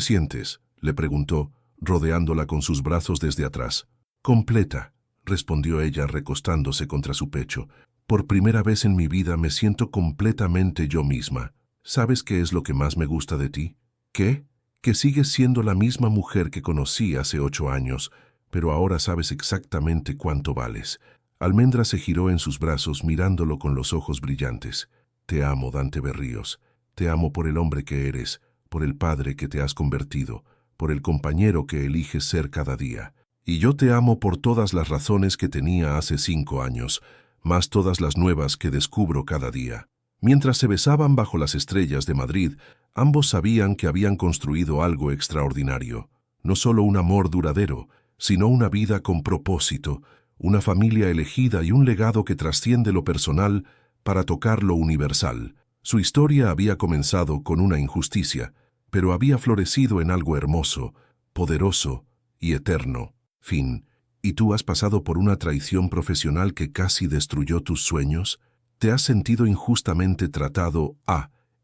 sientes?», le preguntó, rodeándola con sus brazos desde atrás. «Completa», respondió ella recostándose contra su pecho. «Por primera vez en mi vida me siento completamente yo misma. ¿Sabes qué es lo que más me gusta de ti? ¿Qué? Que sigues siendo la misma mujer que conocí hace 8 años, pero ahora sabes exactamente cuánto vales». Almendra se giró en sus brazos mirándolo con los ojos brillantes. «Te amo, Dante Berríos. Te amo por el hombre que eres, por el padre que te has convertido, por el compañero que eliges ser cada día. Y yo te amo por todas las razones que tenía hace 5 años, más todas las nuevas que descubro cada día». Mientras se besaban bajo las estrellas de Madrid, ambos sabían que habían construido algo extraordinario. No solo un amor duradero, sino una vida con propósito, una familia elegida y un legado que trasciende lo personal para tocar lo universal. Su historia había comenzado con una injusticia, pero había florecido en algo hermoso, poderoso y eterno. Fin. ¿Y tú has pasado por una traición profesional que casi destruyó tus sueños? ¿Te has sentido injustamente tratado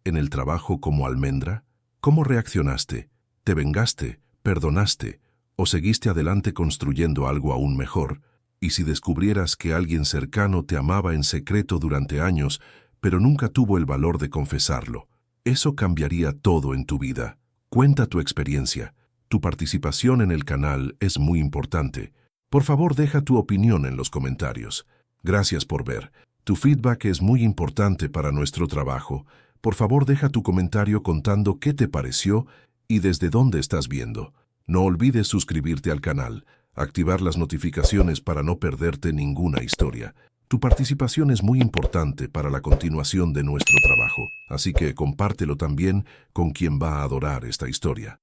en el trabajo como Almendra? ¿Cómo reaccionaste? ¿Te vengaste? ¿Perdonaste? ¿O seguiste adelante construyendo algo aún mejor? Y si descubrieras que alguien cercano te amaba en secreto durante años, pero nunca tuvo el valor de confesarlo, eso cambiaría todo en tu vida. Cuenta tu experiencia. Tu participación en el canal es muy importante. Por favor, deja tu opinión en los comentarios. Gracias por ver. Tu feedback es muy importante para nuestro trabajo. Por favor, deja tu comentario contando qué te pareció y desde dónde estás viendo. No olvides suscribirte al canal, activar las notificaciones para no perderte ninguna historia. Tu participación es muy importante para la continuación de nuestro trabajo, así que compártelo también con quien va a adorar esta historia.